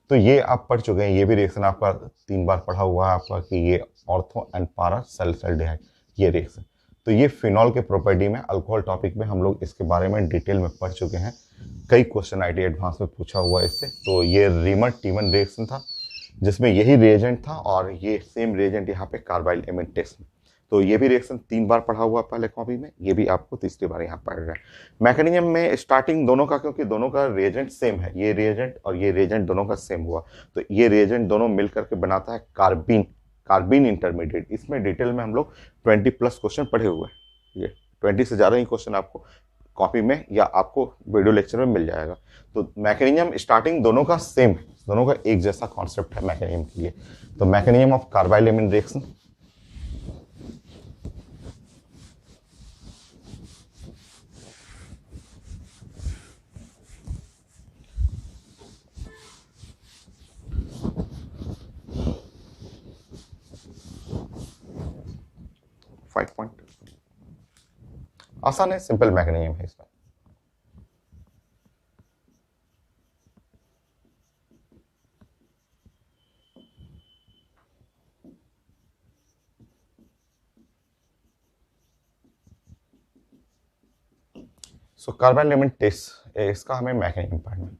तो ये आप पढ़ चुके हैं, ये भी रिएक्शन आपका 3 बार पढ़ा हुआ है आपका कि ये ऑर्थो एंड पारा सैलिसल्डिहाइड ये रिएक्शन। तो ये फिनॉल के प्रॉपर्टी में अल्कोहल टॉपिक में हम लोग इसके बारे में डिटेल में पढ़ चुके हैं, कई क्वेश्चन आईटी एडवांस में पूछा हुआ है इससे। तो ये रीमर टीमन रिएक्शन था जिसमें यही रिएजेंट था और ये सेम रिएजेंट यहाँ पे कार्बाइल एमिटेस में। तो ये भी रिएक्शन 3 बार पढ़ा हुआ पहले कॉपी में, ये भी आपको तीसरी बार यहाँ पढ़ रहा है। मैकेनिज्म में स्टार्टिंग दोनों का, क्योंकि दोनों का रिएजेंट सेम है, ये रिएजेंट और ये रिएजेंट दोनों का सेम हुआ, तो ये रिएजेंट दोनों मिल करके बनाता है कार्बीन इंटरमीडिएट। इसमें डिटेल में हम लोग 20+ क्वेश्चन पढ़े हुए हैं, ये 20 से ज़्यादा ही क्वेश्चन आपको कॉपी में या आपको वीडियो लेक्चर में मिल जाएगा। तो मैकेनिज्म स्टार्टिंग दोनों का सेम है, दोनों का एक जैसा कॉन्सेप्ट है मैकेनिज्म के लिए। तो mechanism of carbylamine reaction, आसान है, सिंपल मैकेनिज्म है इसमें। सो कार्बाइल एमिन टेस्ट, इसका हमें मैकेनिज्म पढ़ना है।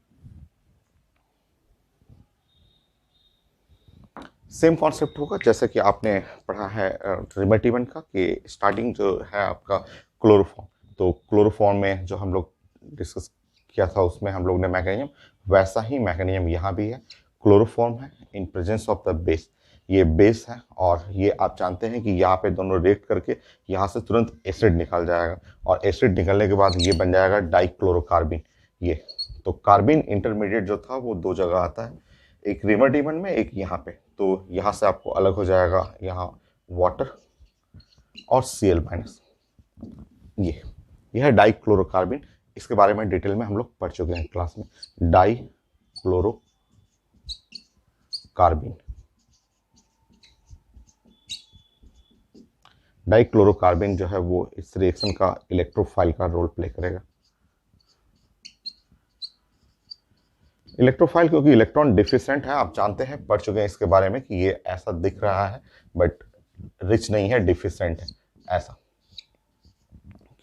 सेम कॉन्सेप्ट होगा जैसे कि आपने पढ़ा है रिमेटिवन का, कि स्टार्टिंग जो है आपका क्लोरोफॉर्म, तो क्लोरोफॉर्म में जो हम लोग डिस्कस किया था उसमें हम लोग ने मैकेनिज्म, वैसा ही मैकेनिज्म यहाँ भी है। क्लोरोफॉर्म है इन प्रेजेंस ऑफ द बेस, ये बेस है और ये आप जानते हैं कि यहाँ पे दोनों रिएक्ट करके यहाँ से तुरंत एसिड निकल जाएगा और एसिड निकलने के बाद ये बन जाएगा डाइक्लोरोकार्बिन। ये तो कार्बिन इंटरमीडिएट जो था वो 2 जगह आता है, एक रिमेटिवन में, एक यहाँ पे। तो यहाँ से आपको अलग हो जाएगा यहाँ वाटर और Cl-, ये है डाइक्लोरोकार्बिन। इसके बारे में डिटेल में हम लोग पढ़ चुके हैं क्लास में, डाइक्लोरोकार्बिन जो है वो इस रिएक्शन का इलेक्ट्रोफाइल का रोल प्ले करेगा। इलेक्ट्रोफाइल क्योंकि इलेक्ट्रॉन डिफिशिएंट है, आप जानते हैं, पढ़ चुके हैं इसके बारे में कि ये ऐसा दिख रहा है बट रिच नहीं है, डिफिशिएंट है ऐसा,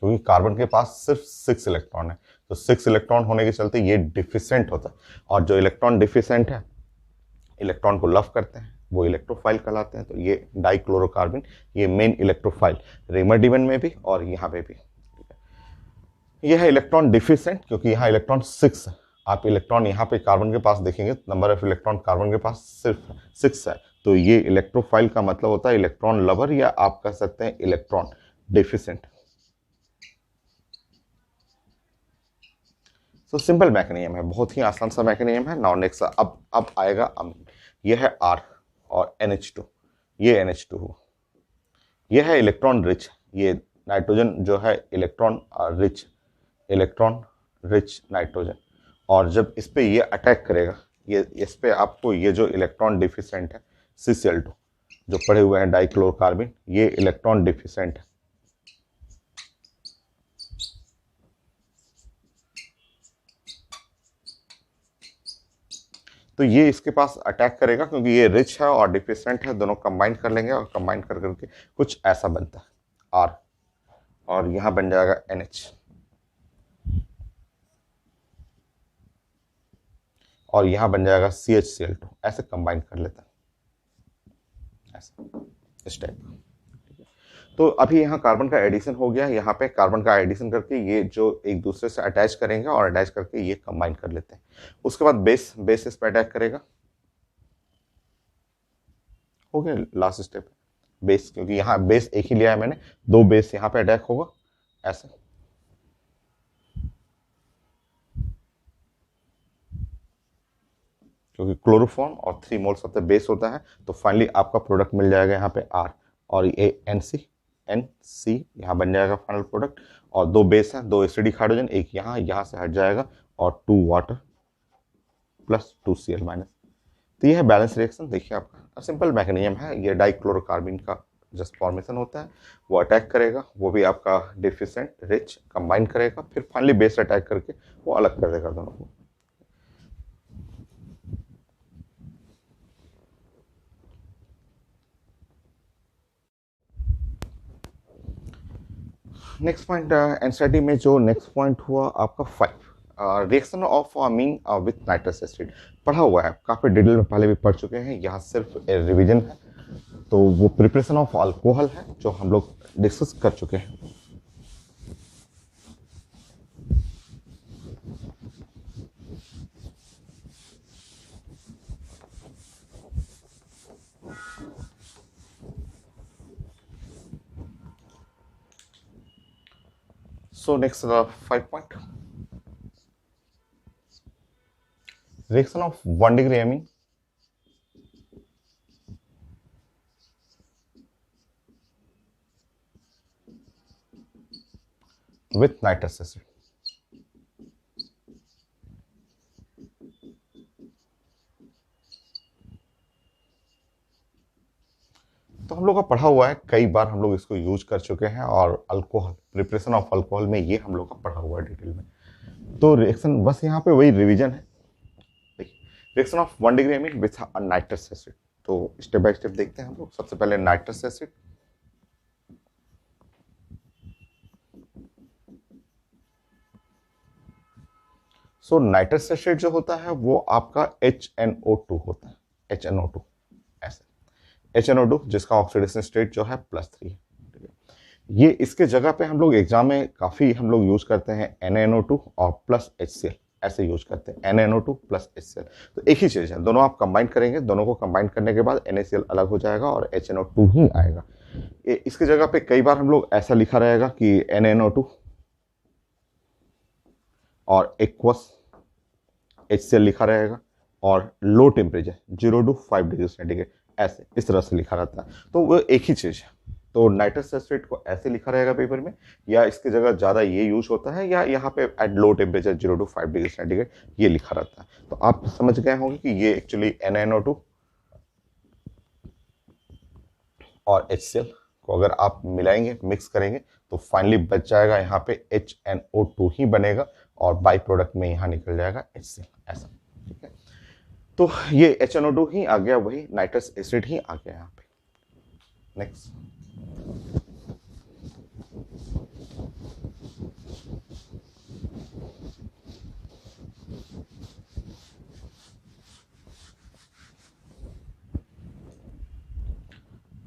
क्योंकि कार्बन के पास सिर्फ 6 इलेक्ट्रॉन है, तो 6 इलेक्ट्रॉन होने के चलते ये डिफिशिएंट होता है। और जो इलेक्ट्रॉन डिफिशिएंट है, इलेक्ट्रॉन को लव करते हैं, वो इलेक्ट्रोफाइल कहलाते हैं। तो ये डाइक्लोरोकार्बिन ये मेन इलेक्ट्रोफाइल, रिमेटिवन में भी और यहाँ पे भी। ये है इलेक्ट्रॉन डिफिशिएंट क्योंकि यहाँ इलेक्ट्रॉन 6 है। आप इलेक्ट्रॉन यहाँ पे कार्बन के पास देखेंगे, नंबर ऑफ इलेक्ट्रॉन कार्बन के पास सिर्फ 6 है, तो ये इलेक्ट्रोफाइल का मतलब होता है इलेक्ट्रॉन लवर, या आप कह सकते हैं इलेक्ट्रॉन डिफिशिएंट। तो सिंपल मैकेनिज्म है, बहुत ही आसान सा मैकेनिज्म है। नाउ नेक्स्ट अब आएगा अमीन, ये है R और NH2, ये NH2 हुआ, ये है इलेक्ट्रॉन रिच, ये नाइट्रोजन जो है इलेक्ट्रॉन रिच नाइट्रोजन। और जब इस पे ये अटैक करेगा, ये इस पे आपको ये जो इलेक्ट्रॉन डिफिशिएंट है CCl2 जो पड़े हुए हैं डाइक्लोरोकार्बिन, ये इलेक्ट्रॉन डिफिशिएंट है। तो ये इसके पास अटैक करेगा क्योंकि ये रिच है और डिफिशिएंट है, दोनों कंबाइन कर लेंगे और कंबाइन कर करके कुछ ऐसा बनता है R, और यहाँ बन जाएगा NH, और यहाँ बन जाएगा CHCl2, ऐसे कंबाइन कर लेता है ऐसे, इस टाइप का। तो अभी यहाँ कार्बन का एडिशन हो गया, यहाँ पे कार्बन का एडिशन करके ये जो एक दूसरे से अटैच करेंगे और अटैच करके ये कंबाइन कर लेते हैं। उसके बाद बेस इस पे अटैक करेगा, हो गया लास्ट स्टेप बेस, क्योंकि यहाँ बेस एक ही लिया है मैंने, 2 बेस यहाँ पे अटैक होगा ऐसे, क्योंकि क्लोरोफॉर्म और 3 मोल सबसे बेस होता है, तो फाइनली आपका प्रोडक्ट मिल जाएगा यहाँ पे R, और ये NC यहाँ बन जाएगा फाइनल प्रोडक्ट। और 2 बेस हैं, 2 एसिडिक हाइड्रोजन, एक यहाँ से हट जाएगा, और 2 वाटर प्लस 2 Cl माइनस। तो ये है बैलेंस रिएक्शन। देखिए आपका सिंपल मैकेनिज्म है, ये डाइक्लोरोकार्बन का जस्ट फॉर्मेशन होता है, वो अटैक करेगा, वो भी आपका डिफिशेंट रिच कंबाइन करेगा, फिर फाइनली बेस अटैक करके वो अलग कर देगा दोनों को। नेक्स्ट पॉइंट एनसीईआरटी में जो नेक्स्ट पॉइंट हुआ आपका 5, reaction of amine with nitrous acid. पढ़ा हुआ है, काफ़ी डिटेल में पहले भी पढ़ चुके हैं, यहाँ सिर्फ रिवीजन है। तो वो प्रिपरेशन ऑफ अल्कोहल है जो हम लोग डिस्कस कर चुके हैं। So next 5 point, reaction of 1 degree amine with nitrous acid। तो हम लोग का पढ़ा हुआ है, कई बार हम लोग इसको यूज कर चुके हैं, और अल्कोहल, प्रिपरेशन ऑफ अल्कोहल में ये हम लोग का पढ़ा हुआ है डिटेल में। तो रिएक्शन बस यहाँ पे वही रिवीजन है। Reaction of 1 degree amine with nitrous acid. तो स्टेप बाय स्टेप देखते हैं हम लोग। सबसे पहले नाइट्रस एसिड, सो नाइट्रस एसिड जो होता है वो आपका HNO2 होता है, HNO2 ऐसे, HNO2 जिसका ऑक्सीडेशन स्टेट जो है +3 है। ये इसके जगह पे हम लोग एग्जाम में काफ़ी हम लोग यूज करते हैं NaNO2 और प्लस HCl, ऐसे यूज करते हैं NaNO2 प्लस HCl। तो एक ही चीज़ है, दोनों आप कंबाइन करेंगे, दोनों को कंबाइन करने के बाद NaCl अलग हो जाएगा और HNO2 ही आएगा। इसके जगह पे कई बार हम लोग ऐसा लिखा रहेगा कि NaNO2 और एक्वस HCl लिखा रहेगा, और low temperature 0 to 5 degree centigrade, ऐसे इस तरह से लिखा रहता है। तो वो एक ही चीज़ है। तो नाइट्रस एसिड को ऐसे लिखा रहेगा पेपर में, या इसकी जगह ज़्यादा ये यूज होता है, या यहाँ पे at low temperature 0 to 5 degree centigrade ये लिखा रहता है। तो आप समझ गए होंगे कि ये एक्चुअली NaNO2 और HCl को अगर आप मिलाएंगे, मिक्स करेंगे, तो फाइनली बच जाएगा यहाँ पे HNO2 ही बनेगा, और बाई प्रोडक्ट में यहाँ निकल जाएगा HCl, ऐसा। ठीक है, तो ये HNO2 ही आ गया, वही नाइट्रस एसिड ही आ गया यहाँ पे। नेक्स्ट,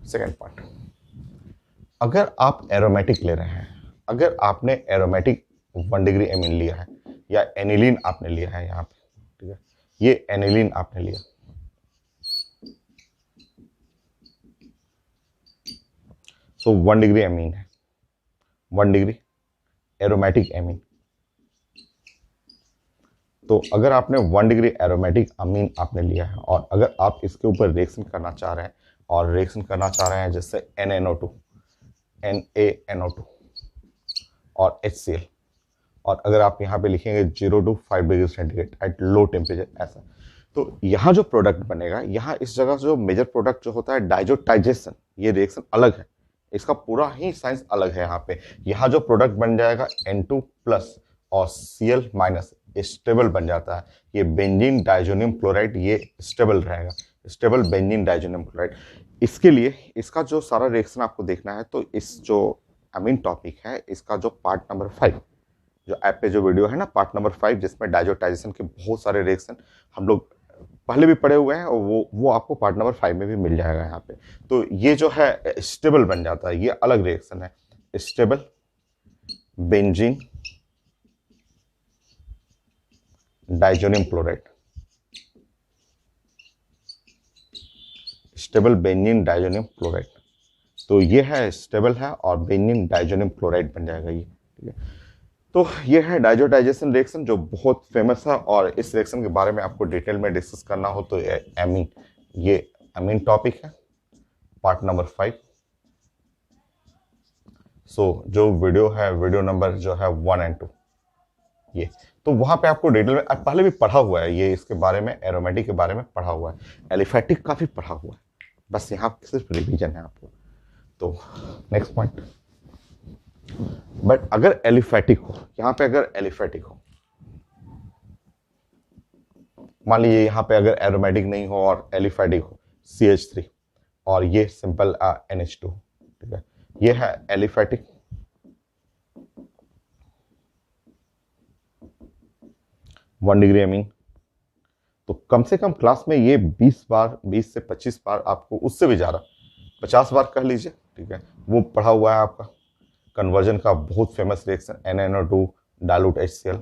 सेकेंड पॉइंट, अगर आप एरोमेटिक ले रहे हैं, अगर आपने एरोमेटिक 1 डिग्री एमीन लिया है, या एनिलीन आपने लिया है यहाँ पे, ठीक है, ये एनिलीन आपने लिया, सो 1 डिग्री एमीन है, 1 डिग्री एरोमेटिक एमीन। तो अगर आपने 1 डिग्री एरोमेटिक अमीन आपने लिया है, और अगर आप इसके ऊपर रिएक्शन करना चाह रहे हैं, और रिएक्शन करना चाह रहे हैं जैसे NaNO2 और HCl, और अगर आप यहाँ पे लिखेंगे 0 to 5 degree centigrade at low temperature, ऐसा, तो यहाँ जो प्रोडक्ट बनेगा, यहाँ इस जगह जो मेजर प्रोडक्ट जो होता है डाइजोटाइजेशन, ये रिएक्शन अलग है, इसका पूरा ही साइंस अलग है। यहाँ पे यहाँ जो प्रोडक्ट बन जाएगा N2 प्लस और Cl माइनस, स्टेबल बन जाता है, ये बेंजीन डाइजोनियम क्लोराइड, ये स्टेबल रहेगा, स्टेबल बेंजीन डाइजोनियम क्लोराइड। इसके लिए इसका जो सारा रिएक्शन आपको देखना है, तो इस जो अमीन टॉपिक है, इसका जो पार्ट नंबर 5 जो ऐप पे जो वीडियो है ना, पार्ट नंबर 5, जिसमें डाइजोटाइजेशन के बहुत सारे रिएक्शन हम लोग पहले भी पढ़े हुए हैं, और वो आपको पार्ट नंबर 5 में भी मिल जाएगा यहाँ पे। तो ये जो है स्टेबल बन जाता है, ये अलग रिएक्शन है, stable benzene diazonium chloride, stable benzene diazonium chloride. तो ये है स्टेबल है, और बेंजीन डाइजोनियम क्लोराइड बन जाएगा ये, ठीक है। तो ये है डाइजोटाइजेशन रिएक्शन जो बहुत फेमस है, और इस रिएक्शन के बारे में आपको डिटेल में डिस्कस करना हो तो एमीन, ये एमीन टॉपिक है, पार्ट नंबर 5। सो जो वीडियो है, वीडियो नंबर जो है 1 और 2, ये तो वहां पे आपको डिटेल में पहले भी पढ़ा हुआ है, ये इसके बारे में, एरोमेटिक के बारे में पढ़ा हुआ है, एलिफैटिक का भी पढ़ा हुआ है, बस यहाँ सिर्फ रिवीजन है आपको। तो नेक्स्ट पॉइंट, बट अगर एलिफैटिक हो, यहाँ पे अगर एलिफैटिक हो, मान लीजिए यहाँ पे अगर एरोमेटिक नहीं हो और एलिफैटिक हो, CH3 और ये सिंपल NH2, ठीक है, ये है एलिफैटिक, वन डिग्री एमीन। तो कम से कम क्लास में ये 20 बार, 20 से 25 बार, आपको उससे भी ज़्यादा 50 बार कह लीजिए, ठीक है, वो पढ़ा हुआ है आपका। कन्वर्जन का बहुत famous reaction NaNO2 dilute HCl,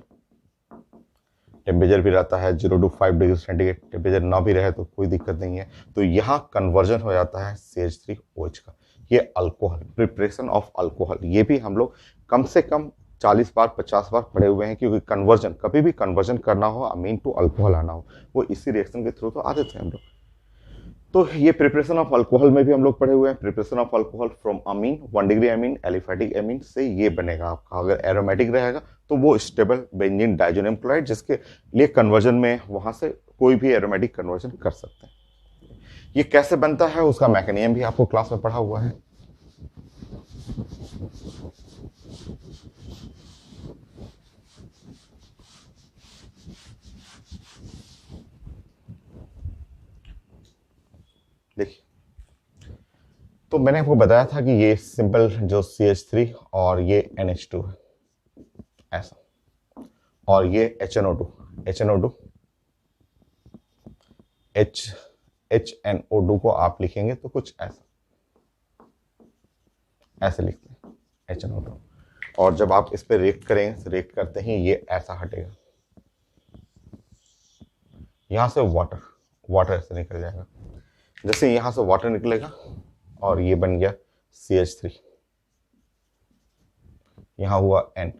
temperature भी रहता है 0 to 5 डिग्री सेंटीग्रेड, टेम्परेचर ना भी रहे तो कोई दिक्कत नहीं है। तो यहाँ कन्वर्जन हो जाता है CH3OH का। ये अल्कोहल, प्रिपरेशन ऑफ अल्कोहल, ये भी हम लोग कम से कम 40 बार 50 बार पढ़े हुए हैं, क्योंकि कन्वर्जन, कभी भी कन्वर्जन करना हो, अमीन टू अल्कोहल आना हो, वो इसी रिएक्शन के थ्रू तो आते थे हम लोग। तो ये प्रिपरेशन ऑफ अल्कोहल में भी हम लोग पढ़े हुए हैं, preparation of alcohol from amine, 1 degree amine, aliphatic amine से ये बनेगा आपका। अगर एरोमेटिक रहेगा तो वो स्टेबल बेंजीन डाइजोनियम क्लोराइड, जिसके लिए कन्वर्जन में वहां से कोई भी एरोमेटिक कन्वर्जन कर सकते हैं। ये कैसे बनता है उसका मैकेनिज्म भी आपको क्लास में पढ़ा हुआ है। देखिए, तो मैंने आपको बताया था कि ये सिंपल जो CH3 और ये NH2 है, ऐसा, और ये HNO2 HNO2 को आप लिखेंगे तो कुछ ऐसा, ऐसे लिखते हैं HNO2, और जब आप इस पे रिएक्ट करेंगे, रिएक्ट करते ही ये ऐसा हटेगा, यहां से वाटर ऐसे निकल जाएगा। जैसे यहां से वाटर निकलेगा और ये बन गया CH3, यहां हुआ N,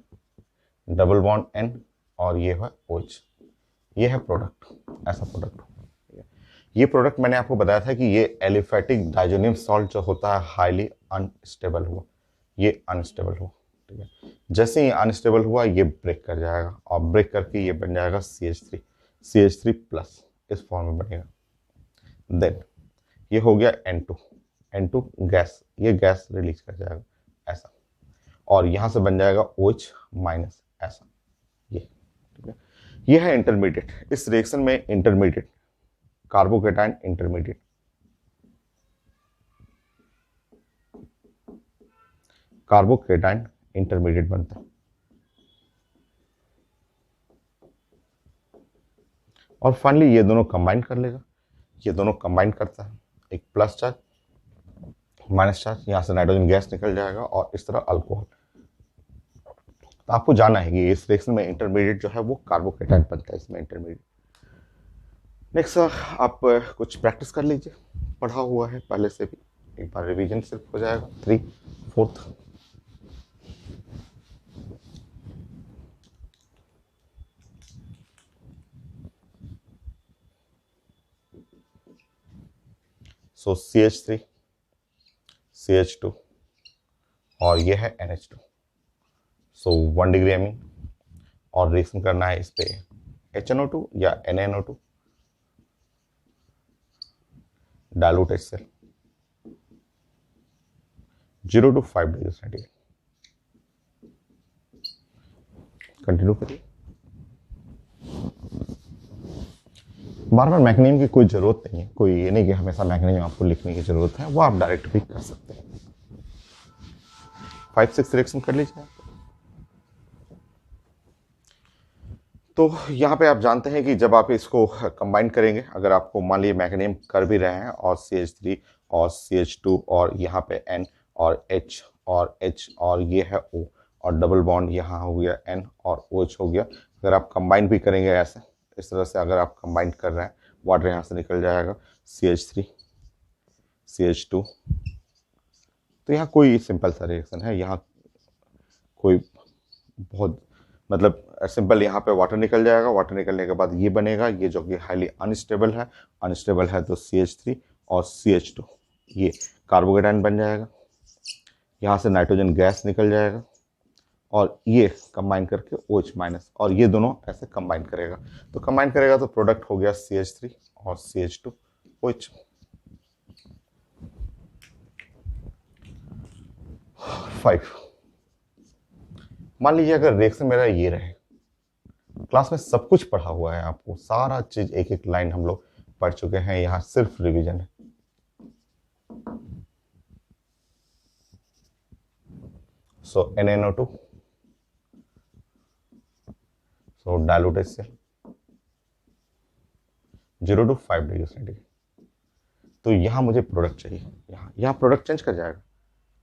डबल बॉन्ड N, और ये हुआ OH, ये है प्रोडक्ट, ऐसा प्रोडक्ट। ये प्रोडक्ट मैंने आपको बताया था कि ये एलिफैटिक डाइजोनियम सॉल्ट जो होता है हाईली अनस्टेबल हुआ, ये अनस्टेबल हुआ, ठीक है। जैसे ही अनस्टेबल हुआ ये ब्रेक कर जाएगा, और ब्रेक करके ये बन जाएगा CH3 प्लस, इस फॉर्म में बनेगा। देन ये हो गया N2 गैस, ये गैस रिलीज कर जाएगा ऐसा, और यहां से बन जाएगा OH माइनस, ऐसा, ये, ठीक है। ये है इंटरमीडिएट, इस रिएक्शन में intermediate, carbocation intermediate, carbocation intermediate बनता है। और फाइनली ये दोनों कंबाइन कर लेगा, ये दोनों कंबाइन करता है, एक प्लस चार्ज माइनस चार्ज, यहां से नाइट्रोजन गैस निकल जाएगा, और इस तरह अल्कोहल। तो आपको जाना है कि इस रिएक्शन में इंटरमीडिएट जो है वो कार्बोकेटाइन बनता है, इसमें इंटरमीडिएट। नेक्स्ट आप कुछ प्रैक्टिस कर लीजिए, पढ़ा हुआ है पहले से भी, एक बार रिवीजन सिर्फ हो जाएगा। 3, 4th, सो CH3 CH2 और ये है NH2, सो 1 डिग्री अमीन, और रिएक्शन करना है इस पे HNO2 या NaNO2 dilute HCl 0 to 5 degree centigrade. Continue करिए। बार बार मैकेनिज्म की कोई जरूरत नहीं है, कोई ये नहीं कि हमेशा मैकेनिज्म आपको लिखने की जरूरत है, वो आप डायरेक्ट भी कर सकते हैं। 5-6 रिएक्शन कर लीजिए। तो यहाँ पे आप जानते हैं कि जब आप इसको कंबाइन करेंगे, अगर आपको मान लीजिए मैकेनिज्म कर भी रहे हैं, और CH3 और CH2 और यहाँ पे N और H और H और ये है O, और डबल बॉन्ड यहाँ हो गया N और OH हो गया। अगर आप कंबाइन भी करेंगे ऐसे, इस तरह से अगर आप कंबाइन कर रहे हैं, वाटर यहाँ से निकल जाएगा CH3 CH2। तो यहाँ कोई सिंपल सा रिएक्शन है, यहाँ कोई बहुत मतलब सिंपल यहाँ पे वाटर निकल जाएगा, वाटर निकलने के बाद ये बनेगा, ये जो कि हाईली अनस्टेबल है तो CH3 और CH2, ये कार्बोकेटाइन बन जाएगा। यहाँ से नाइट्रोजन गैस निकल जाएगा और ये कंबाइन करके OH माइनस, और ये दोनों ऐसे कंबाइन करेगा, तो कंबाइन करेगा तो प्रोडक्ट हो गया CH3 और CH2 OH। 5, मान लीजिए अगर रिएक्शन मेरा ये रहे, क्लास में सब कुछ पढ़ा हुआ है, आपको सारा चीज एक एक लाइन हम लोग पढ़ चुके हैं, यहाँ सिर्फ रिवीजन है। सो NaNO2, so dilute HCl 0 to 5 degree centigrade. तो यहाँ मुझे प्रोडक्ट चाहिए, यहाँ प्रोडक्ट चेंज कर जाएगा,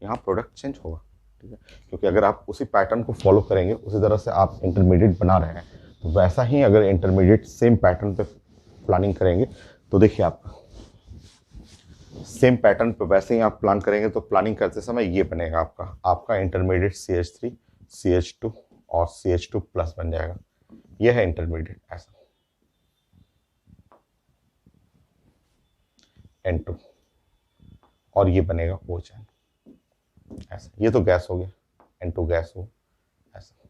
यहाँ प्रोडक्ट चेंज होगा, ठीक है, क्योंकि अगर आप उसी पैटर्न को फॉलो करेंगे, उसी तरह से आप इंटरमीडिएट बना रहे हैं, तो वैसा ही अगर इंटरमीडिएट सेम पैटर्न पे प्लानिंग करेंगे तो देखिए आप सेम पैटर्न पे वैसे ही आप प्लान करेंगे तो प्लानिंग करते समय ये बनेगा आपका इंटरमीडिएट CH3 CH2 और CH2 प्लस बन जाएगा, ये है इंटरमीडिएट ऐसा N2, और ये बनेगा OH ऐसा, ये तो गैस हो गया, N2 गैस हो ऐसा,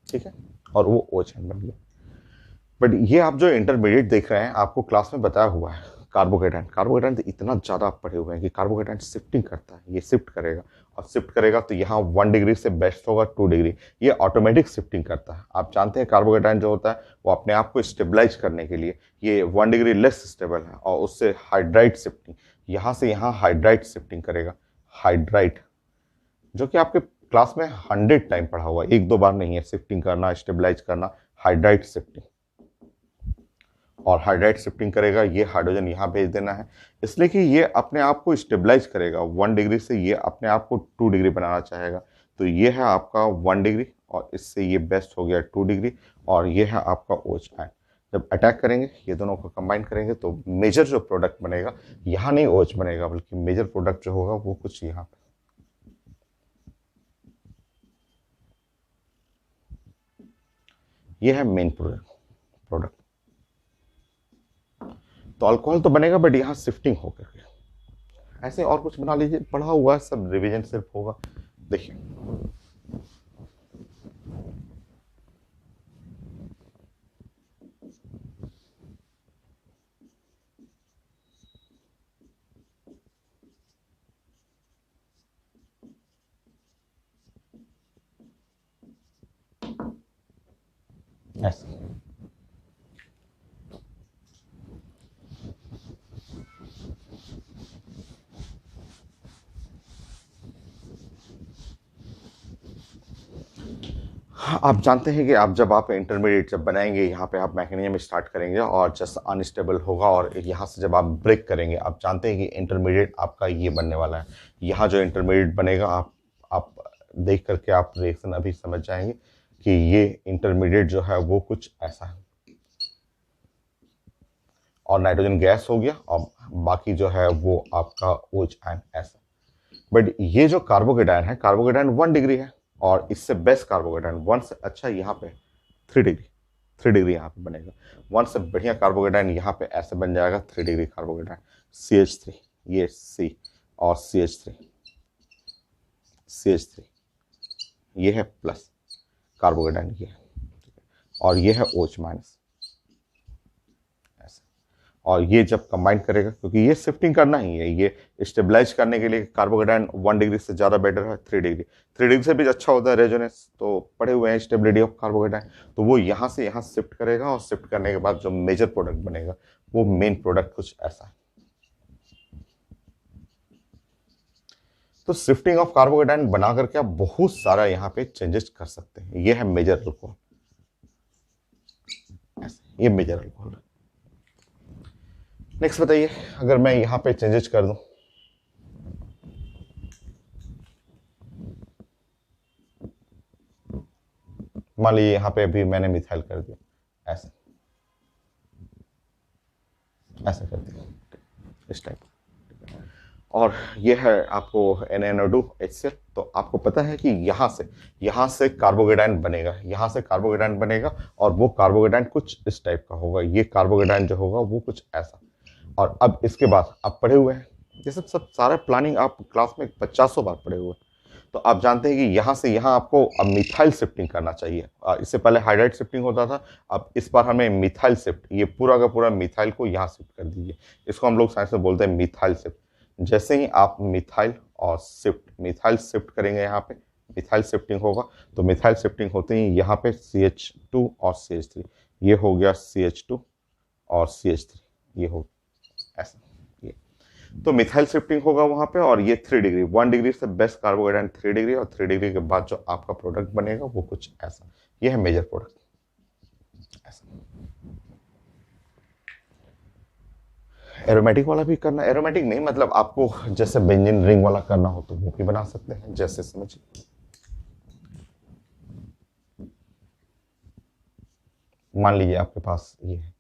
ठीक है, और वो OH बन गया। बट ये आप जो इंटरमीडिएट देख रहे हैं, आपको क्लास में बताया हुआ है कार्बोकेटाइन तो इतना ज़्यादा आप पढ़े हुए हैं कि कार्बोकेटाइन शिफ्टिंग करता है, ये शिफ्ट करेगा, और शिफ्ट करेगा तो यहाँ 1 डिग्री से बेस्ट होगा 2 डिग्री, ये ऑटोमेटिक शिफ्टिंग करता है। आप जानते हैं कार्बोकेटाइन जो होता है वो अपने आप को स्टेबलाइज करने के लिए ये 1 डिग्री लेस स्टेबल है, और उससे हाइड्राइट शिफ्टिंग, यहाँ से यहाँ हाइड्राइट शिफ्टिंग करेगा, हाइड्राइट, जो कि आपके क्लास में 100 टाइम पढ़ा हुआ है, 1-2 बार नहीं है, शिफ्टिंग करना, स्टेबलाइज करना, हाइड्राइट शिफ्टिंग, और हाइड्राइट शिफ्टिंग करेगा, ये हाइड्रोजन यहाँ भेज देना है, इसलिए कि ये अपने आप को स्टेबलाइज करेगा 1 डिग्री से, ये अपने आप को 2 डिग्री बनाना चाहेगा, तो ये है आपका 1 डिग्री, और इससे ये बेस्ट हो गया 2 डिग्री, और ये है आपका OH आयन। जब अटैक करेंगे, ये दोनों को कंबाइन करेंगे तो मेजर जो प्रोडक्ट बनेगा, यहाँ नहीं OH बनेगा, बल्कि मेजर प्रोडक्ट जो होगा वो कुछ यहाँ पे, ये है मेन प्रोडक्ट। तो अल्कोहल तो बनेगा, बट यहाँ शिफ्टिंग होकर के ऐसे और कुछ बना लीजिए, पढ़ा हुआ है सब, रिवीजन सिर्फ होगा। देखिए ऐसे आप जानते हैं कि आप जब आप इंटरमीडिएट जब बनाएंगे, यहाँ पे आप मैकेनिज्म स्टार्ट करेंगे और जस्ट अनस्टेबल होगा, और यहाँ से जब आप ब्रेक करेंगे, आप जानते हैं कि इंटरमीडिएट आपका ये बनने वाला है। यहाँ जो इंटरमीडिएट बनेगा, आप देख करके आप रिएक्शन अभी समझ जाएंगे कि ये इंटरमीडिएट जो है वो कुछ ऐसा है, और नाइट्रोजन गैस हो गया, और बाकी जो है वो आपका OH आयन ऐसा। बट ये जो कार्बोकेटाइन 1 डिग्री है, और इससे बेस्ट कार्बोकेटाइन 1 से अच्छा यहाँ पे 3 डिग्री यहाँ पे बनेगा, 1 से बढ़िया कार्बोकेटाइन यहाँ पे ऐसे बन जाएगा 3 डिग्री कार्बोकेटाइन, CH3, ये C और CH3 ये है प्लस कार्बोकेटाइन, ये है, और ये है OH माइनस ऐसे। और ये जब कंबाइन करेगा, क्योंकि ये शिफ्टिंग करना ही है, ये स्टेबलाइज करने के लिए कार्बोकेटाइन 1 डिग्री से ज़्यादा बेटर है 3 डिग्री से भी अच्छा होता है रेजोनेंस, तो पढ़े हुए हैं स्टेबिलिटी ऑफ कार्बोकेटाइन, तो वो यहाँ से यहाँ शिफ्ट करेगा, और शिफ्ट करने के बाद जो मेजर प्रोडक्ट बनेगा वो मेन प्रोडक्ट कुछ ऐसा है। तो शिफ्टिंग ऑफ कार्बोकेटाइन बना करके आप बहुत सारा यहाँ पे चेंजेस कर सकते हैं। ये है मेजर अल्कोहल, ये मेजर अल्कोहल। नेक्स्ट बताइए, अगर मैं यहाँ पे चेंजेस कर दूं, मान लीजिए यहाँ पे अभी मैंने मिथाइल कर दिया, ऐसे ऐसा कर दिया, इस टाइप। और ये है आपको NaNO2 HCl। तो आपको पता है कि यहाँ से कार्बोकेटाइन बनेगा, यहाँ से कार्बोकेटाइन बनेगा, और वो कार्बोकेटाइन कुछ इस टाइप का होगा, ये कार्बोकेटाइन जो होगा वो कुछ ऐसा। और अब इसके बाद आप पढ़े हुए हैं, ये सब सारा प्लानिंग आप क्लास में 50 बार पढ़े हुए हैं। तो आप जानते हैं कि यहाँ से यहाँ आपको अब मिथाइल शिफ्टिंग करना चाहिए। इससे पहले हाइड्राइड शिफ्टिंग होता था, अब इस बार हमें मिथाइल शिफ्ट, ये पूरा का पूरा मिथाइल को यहाँ शिफ्ट कर दीजिए। इसको हम लोग साइंस में बोलते हैं मिथाइल शिफ्ट। जैसे ही आप मिथाइल शिफ्ट करेंगे यहाँ पे, मिथाइल शिफ्टिंग होगा, तो मिथाइल शिफ्टिंग होते ही यहाँ पे CH2 और CH3, ये हो गया CH2 और CH3, ये हो ऐसा, ये। तो मिथाइल शिफ्टिंग होगा वहां पे, और ये 3 डिग्री, 1 डिग्री से बेस्ट कार्बोहाइड्रेट 3 डिग्री, और 3 डिग्री के बाद जो आपका प्रोडक्ट बनेगा वो कुछ ऐसा, ये है मेजर प्रोडक्ट ऐसा। एरोमेटिक वाला भी करना, एरोमेटिक नहीं मतलब आपको जैसे बेंजीन रिंग वाला करना हो तो वो भी बना सकते हैं, जैसे समझिए। मान लीजिए आपके पास ये है,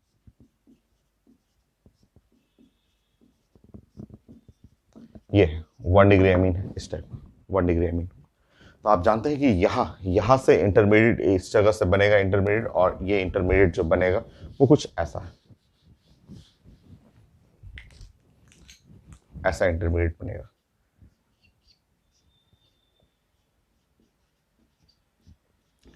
ये है 1 डिग्री एमीन है, इस टाइप का 1 डिग्री एमीन। तो आप जानते हैं कि यहाँ से इंटरमीडिएट इस जगह से बनेगा इंटरमीडिएट, और ये इंटरमीडिएट जो बनेगा वो कुछ ऐसा है, ऐसा इंटरमीडिएट बनेगा।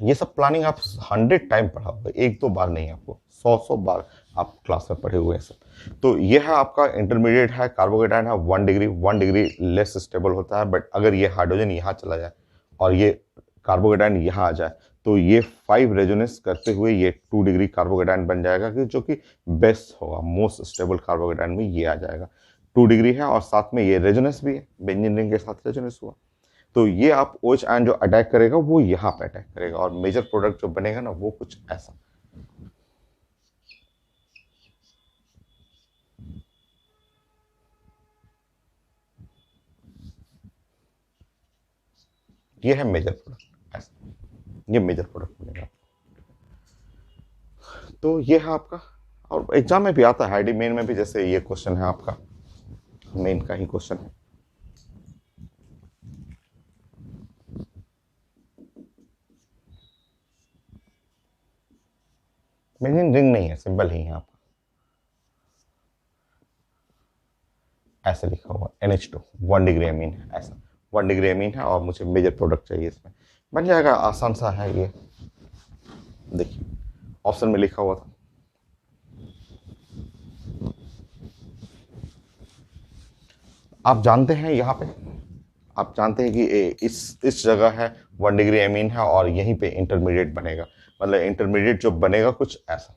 ये सब प्लानिंग आप 100 टाइम पढ़ा होगा, एक दो बार नहीं, आपको 100 बार आप क्लास में पढ़े हुए हैं सब। तो ये है आपका इंटरमीडिएट है, कार्बोकेटाइन है 1 डिग्री, 1 डिग्री लेस स्टेबल होता है, बट अगर ये हाइड्रोजन यहाँ चला जाए और ये कार्बोकेटाइन यहाँ आ जाए, तो ये 5 रेजोनेंस करते हुए ये 2 डिग्री कार्बोकेटाइन बन जाएगा, कि जो कि बेस्ट होगा, मोस्ट स्टेबल कार्बोकेटाइन में ये आ जाएगा। 2 डिग्री है और साथ में ये रेजोनेंस भी है, बेंजीन रिंग के साथ रेजोनेंस हुआ। तो ये आप OH आयन जो अटैक करेगा वो यहाँ पे अटैक करेगा, और मेजर प्रोडक्ट जो बनेगा ना वो कुछ ऐसा। ये है मेजर प्रोडक्ट ऐसा, ये मेजर प्रोडक्ट बनेगा। तो ये है आपका, और एग्जाम में भी आता है, ID मेन में भी, जैसे ये क्वेश्चन है आपका, मेन का ही क्वेश्चन है। मेन रिंग नहीं है, सिंबल ही है आपका, ऐसे लिखा हुआ NH2 1 डिग्री एमीन है ऐसा, 1 डिग्री एमीन है, और मुझे मेजर प्रोडक्ट चाहिए इसमें, बन जाएगा, आसान सा है ये। देखिए ऑप्शन में लिखा हुआ था, आप जानते हैं यहाँ पे, आप जानते हैं कि इस जगह है 1 डिग्री एमीन है, और यहीं पे इंटरमीडिएट बनेगा, मतलब इंटरमीडिएट जो बनेगा कुछ ऐसा,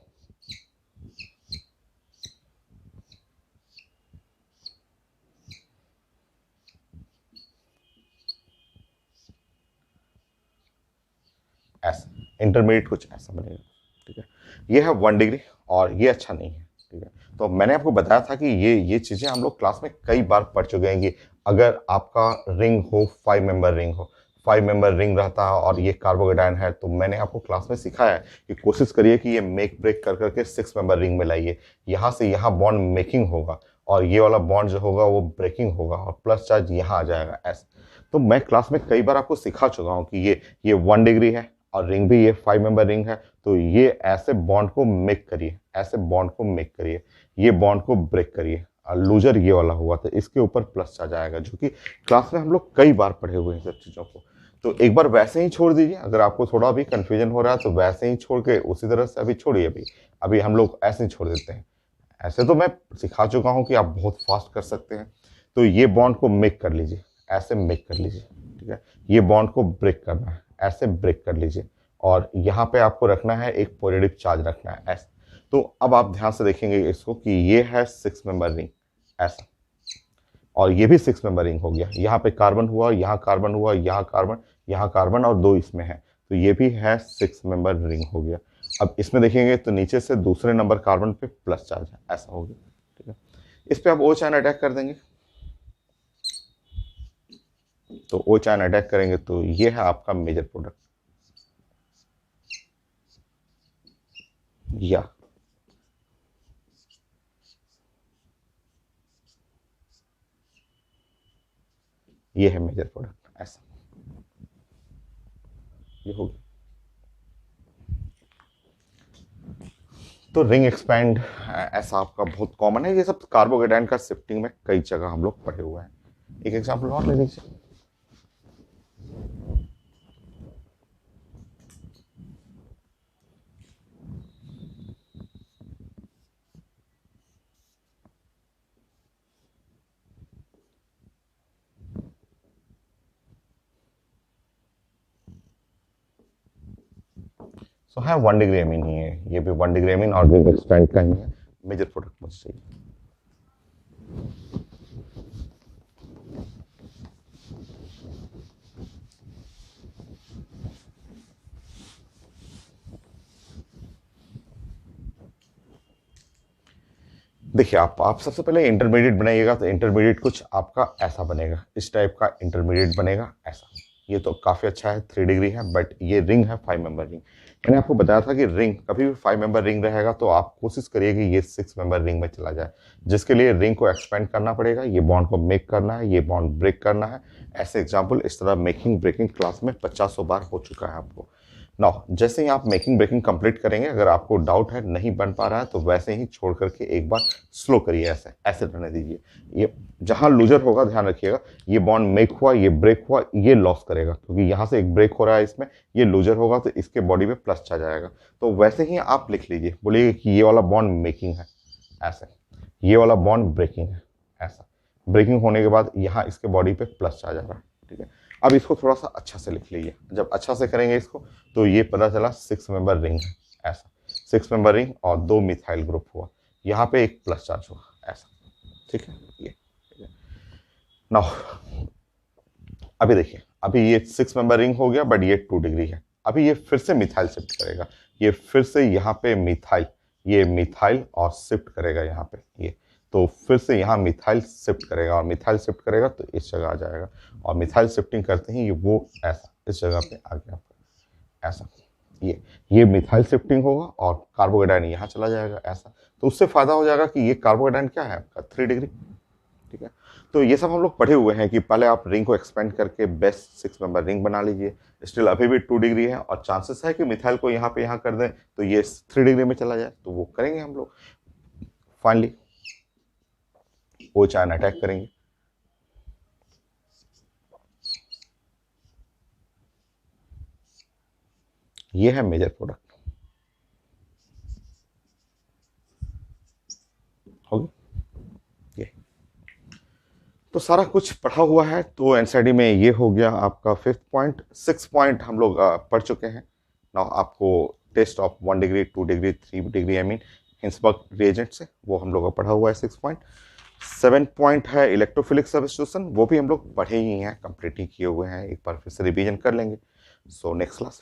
ऐसा इंटरमीडिएट कुछ ऐसा बनेगा। ठीक है, ये है 1 डिग्री, और ये अच्छा नहीं है। ठीक है, तो मैंने आपको बताया था कि ये चीजें हम लोग क्लास में कई बार पढ़ चुके हैं, कि अगर आपका रिंग हो, 5 मेंबर रिंग हो, 5 मेंबर रिंग रहता है और ये कार्बोकेटाइन है, तो मैंने आपको क्लास में सिखाया है कि कोशिश करिए कि ये मेक ब्रेक कर करके 6 मेंबर रिंग में लाइए, यहाँ से यहाँ बॉन्ड मेकिंग होगा, और ये वाला बॉन्ड जो होगा वो ब्रेकिंग होगा, और प्लस चार्ज यहाँ आ जाएगा ऐसा। तो मैं क्लास में कई बार आपको सिखा चुका हूँ कि ये 1 डिग्री है, और रिंग भी ये 5 मेंबर रिंग है, तो ये ऐसे बॉन्ड को मेक करिए, ऐसे बॉन्ड को मेक करिए, ये बॉन्ड को ब्रेक करिए, और लूजर ये वाला हुआ तो इसके ऊपर प्लस चार्ज आएगा, जो कि क्लास में हम लोग कई बार पढ़े हुए हैं सब चीज़ों को। तो एक बार वैसे ही छोड़ दीजिए, अगर आपको थोड़ा भी कंफ्यूजन हो रहा है तो वैसे ही छोड़ के उसी तरह से अभी छोड़िए, अभी हम लोग ऐसे ही छोड़ देते हैं। ऐसे तो मैं सिखा चुका हूँ कि आप बहुत फास्ट कर सकते हैं। तो ये बॉन्ड को मेक कर लीजिए, ऐसे मेक कर लीजिए। ठीक है, ये बॉन्ड को ब्रेक करना है, ऐसे ब्रेक कर लीजिए, और यहाँ पे आपको रखना है एक पॉजिटिव चार्ज रखना है ऐसे। तो अब आप ध्यान से देखेंगे इसको कि ये है 6 मेंबर रिंग ऐसा, और ये भी 6 मेंबर रिंग हो गया, यहाँ पे कार्बन हुआ, यहाँ कार्बन हुआ, यहाँ कार्बन, यहाँ कार्बन, और 2 इसमें है, तो ये भी है 6 मेंबर रिंग हो गया। अब इसमें देखेंगे तो नीचे से दूसरे नंबर कार्बन पे प्लस चार्ज है, ऐसा हो गया। ठीक है, इस पे आप OH आयन अटैक कर देंगे, तो OH आयन अटैक करेंगे तो ये है आपका मेजर प्रोडक्ट, या ये है मेजर प्रोडक्ट। ऐसा ये हो गया। तो रिंग एक्सपैंड ऐसा आपका बहुत कॉमन है, ये सब कार्बोकेटाइन का शिफ्टिंग में कई जगह हम लोग पढ़े हुए हैं। एक एग्जांपल और ले लीजिए। सो है 1 डिग्री एमीन ही है, ये भी 1 डिग्री एमीन और रिंग एक्सपैंड का ही है। मेजर प्रोडक्ट मुझे चाहिए। देखिए आप सबसे पहले इंटरमीडिएट बनाइएगा, तो इंटरमीडिएट कुछ आपका ऐसा बनेगा, इस टाइप का इंटरमीडिएट बनेगा ऐसा। ये तो काफ़ी अच्छा है, 3 डिग्री है, बट ये रिंग है 5 मेंबर रिंग। मैंने आपको बताया था कि रिंग कभी भी 5 मेंबर रिंग रहेगा तो आप कोशिश करिए कि ये 6 मेंबर रिंग में चला जाए, जिसके लिए रिंग को एक्सपेंड करना पड़ेगा, ये बॉन्ड को मेक करना है, ये बॉन्ड ब्रेक करना है। ऐसे एग्जाम्पल इस तरह मेकिंग ब्रेकिंग क्लास में 50 बार हो चुका है आपको। नाउ जैसे ही आप मेकिंग ब्रेकिंग कंप्लीट करेंगे, अगर आपको डाउट है नहीं बन पा रहा है तो वैसे ही छोड़ करके एक बार स्लो करिए, ऐसे ऐसे रहने दीजिए। ये जहां लूजर होगा ध्यान रखिएगा, ये बॉन्ड मेक हुआ, ये ब्रेक हुआ, ये लॉस करेगा, क्योंकि यहाँ से एक ब्रेक हो रहा है इसमें, ये लूजर होगा तो इसके बॉडी पे प्लस आ जाएगा। तो वैसे ही आप लिख लीजिए, बोलिए कि ये वाला बॉन्ड मेकिंग है ऐसे, ये वाला बॉन्ड ब्रेकिंग है ऐसा। ब्रेकिंग होने के बाद यहाँ इसके बॉडी पे प्लस आ जा रहा है, ठीक है। अब इसको थोड़ा सा अच्छा से लिख लीजिए, जब अच्छा से करेंगे इसको तो ये पता चला 6 मेंबर रिंग है ऐसा। 6 मेंबर रिंग और 2 मिथाइल ग्रुप हुआ, यहाँ पे एक प्लस चार्ज हुआ ऐसा, ठीक है। ये नाउ अभी देखिए, अभी ये 6 मेंबर रिंग हो गया, बट ये 2 डिग्री है। अभी ये फिर से मिथाइल शिफ्ट करेगा, ये फिर से यहाँ पे मिथाइल, ये मिथाइल और शिफ्ट करेगा यहाँ पे, ये तो फिर से यहाँ मिथाइल शिफ्ट करेगा, और मिथाइल शिफ्ट करेगा तो इस जगह आ जाएगा, और मिथाइल शिफ्टिंग करते ही ये वो ऐसा इस जगह पे आ गया आपका ऐसा। ये मिथाइल शिफ्टिंग होगा और कार्बोकेटाइन यहाँ चला जाएगा ऐसा। तो उससे फायदा हो जाएगा कि ये कार्बोकेटाइन क्या है आपका 3 डिग्री, ठीक है। तो ये सब हम लोग पढ़े हुए हैं कि पहले आप रिंग को एक्सपेंड करके बेस्ट 6 मेंबर रिंग बना लीजिए। स्टिल अभी भी 2 डिग्री है, और चांसेस है कि मिथाइल को यहाँ पे यहाँ कर दें तो ये 3 डिग्री में चला जाए, तो वो करेंगे हम लोग। फाइनली वो चाइन अटैक करेंगे। ये है मेजर प्रोडक्ट, हो गया ये। तो सारा कुछ पढ़ा हुआ है, तो एनसीईआरटी में ये हो गया आपका 5th पॉइंट। 6 पॉइंट हम लोग पढ़ चुके हैं। ना आपको test of 1 degree 2 degree 3 degree I mean Hinsberg reagent से, वो हम लोग का पढ़ा हुआ है 6 पॉइंट। 7 पॉइंट है इलेक्ट्रोफिलिक सब्स्टिट्यूशन, वो भी हम लोग पढ़े ही हैं, कंप्लीट ही किए हुए हैं, एक बार फिर से रिवीजन कर लेंगे। So next class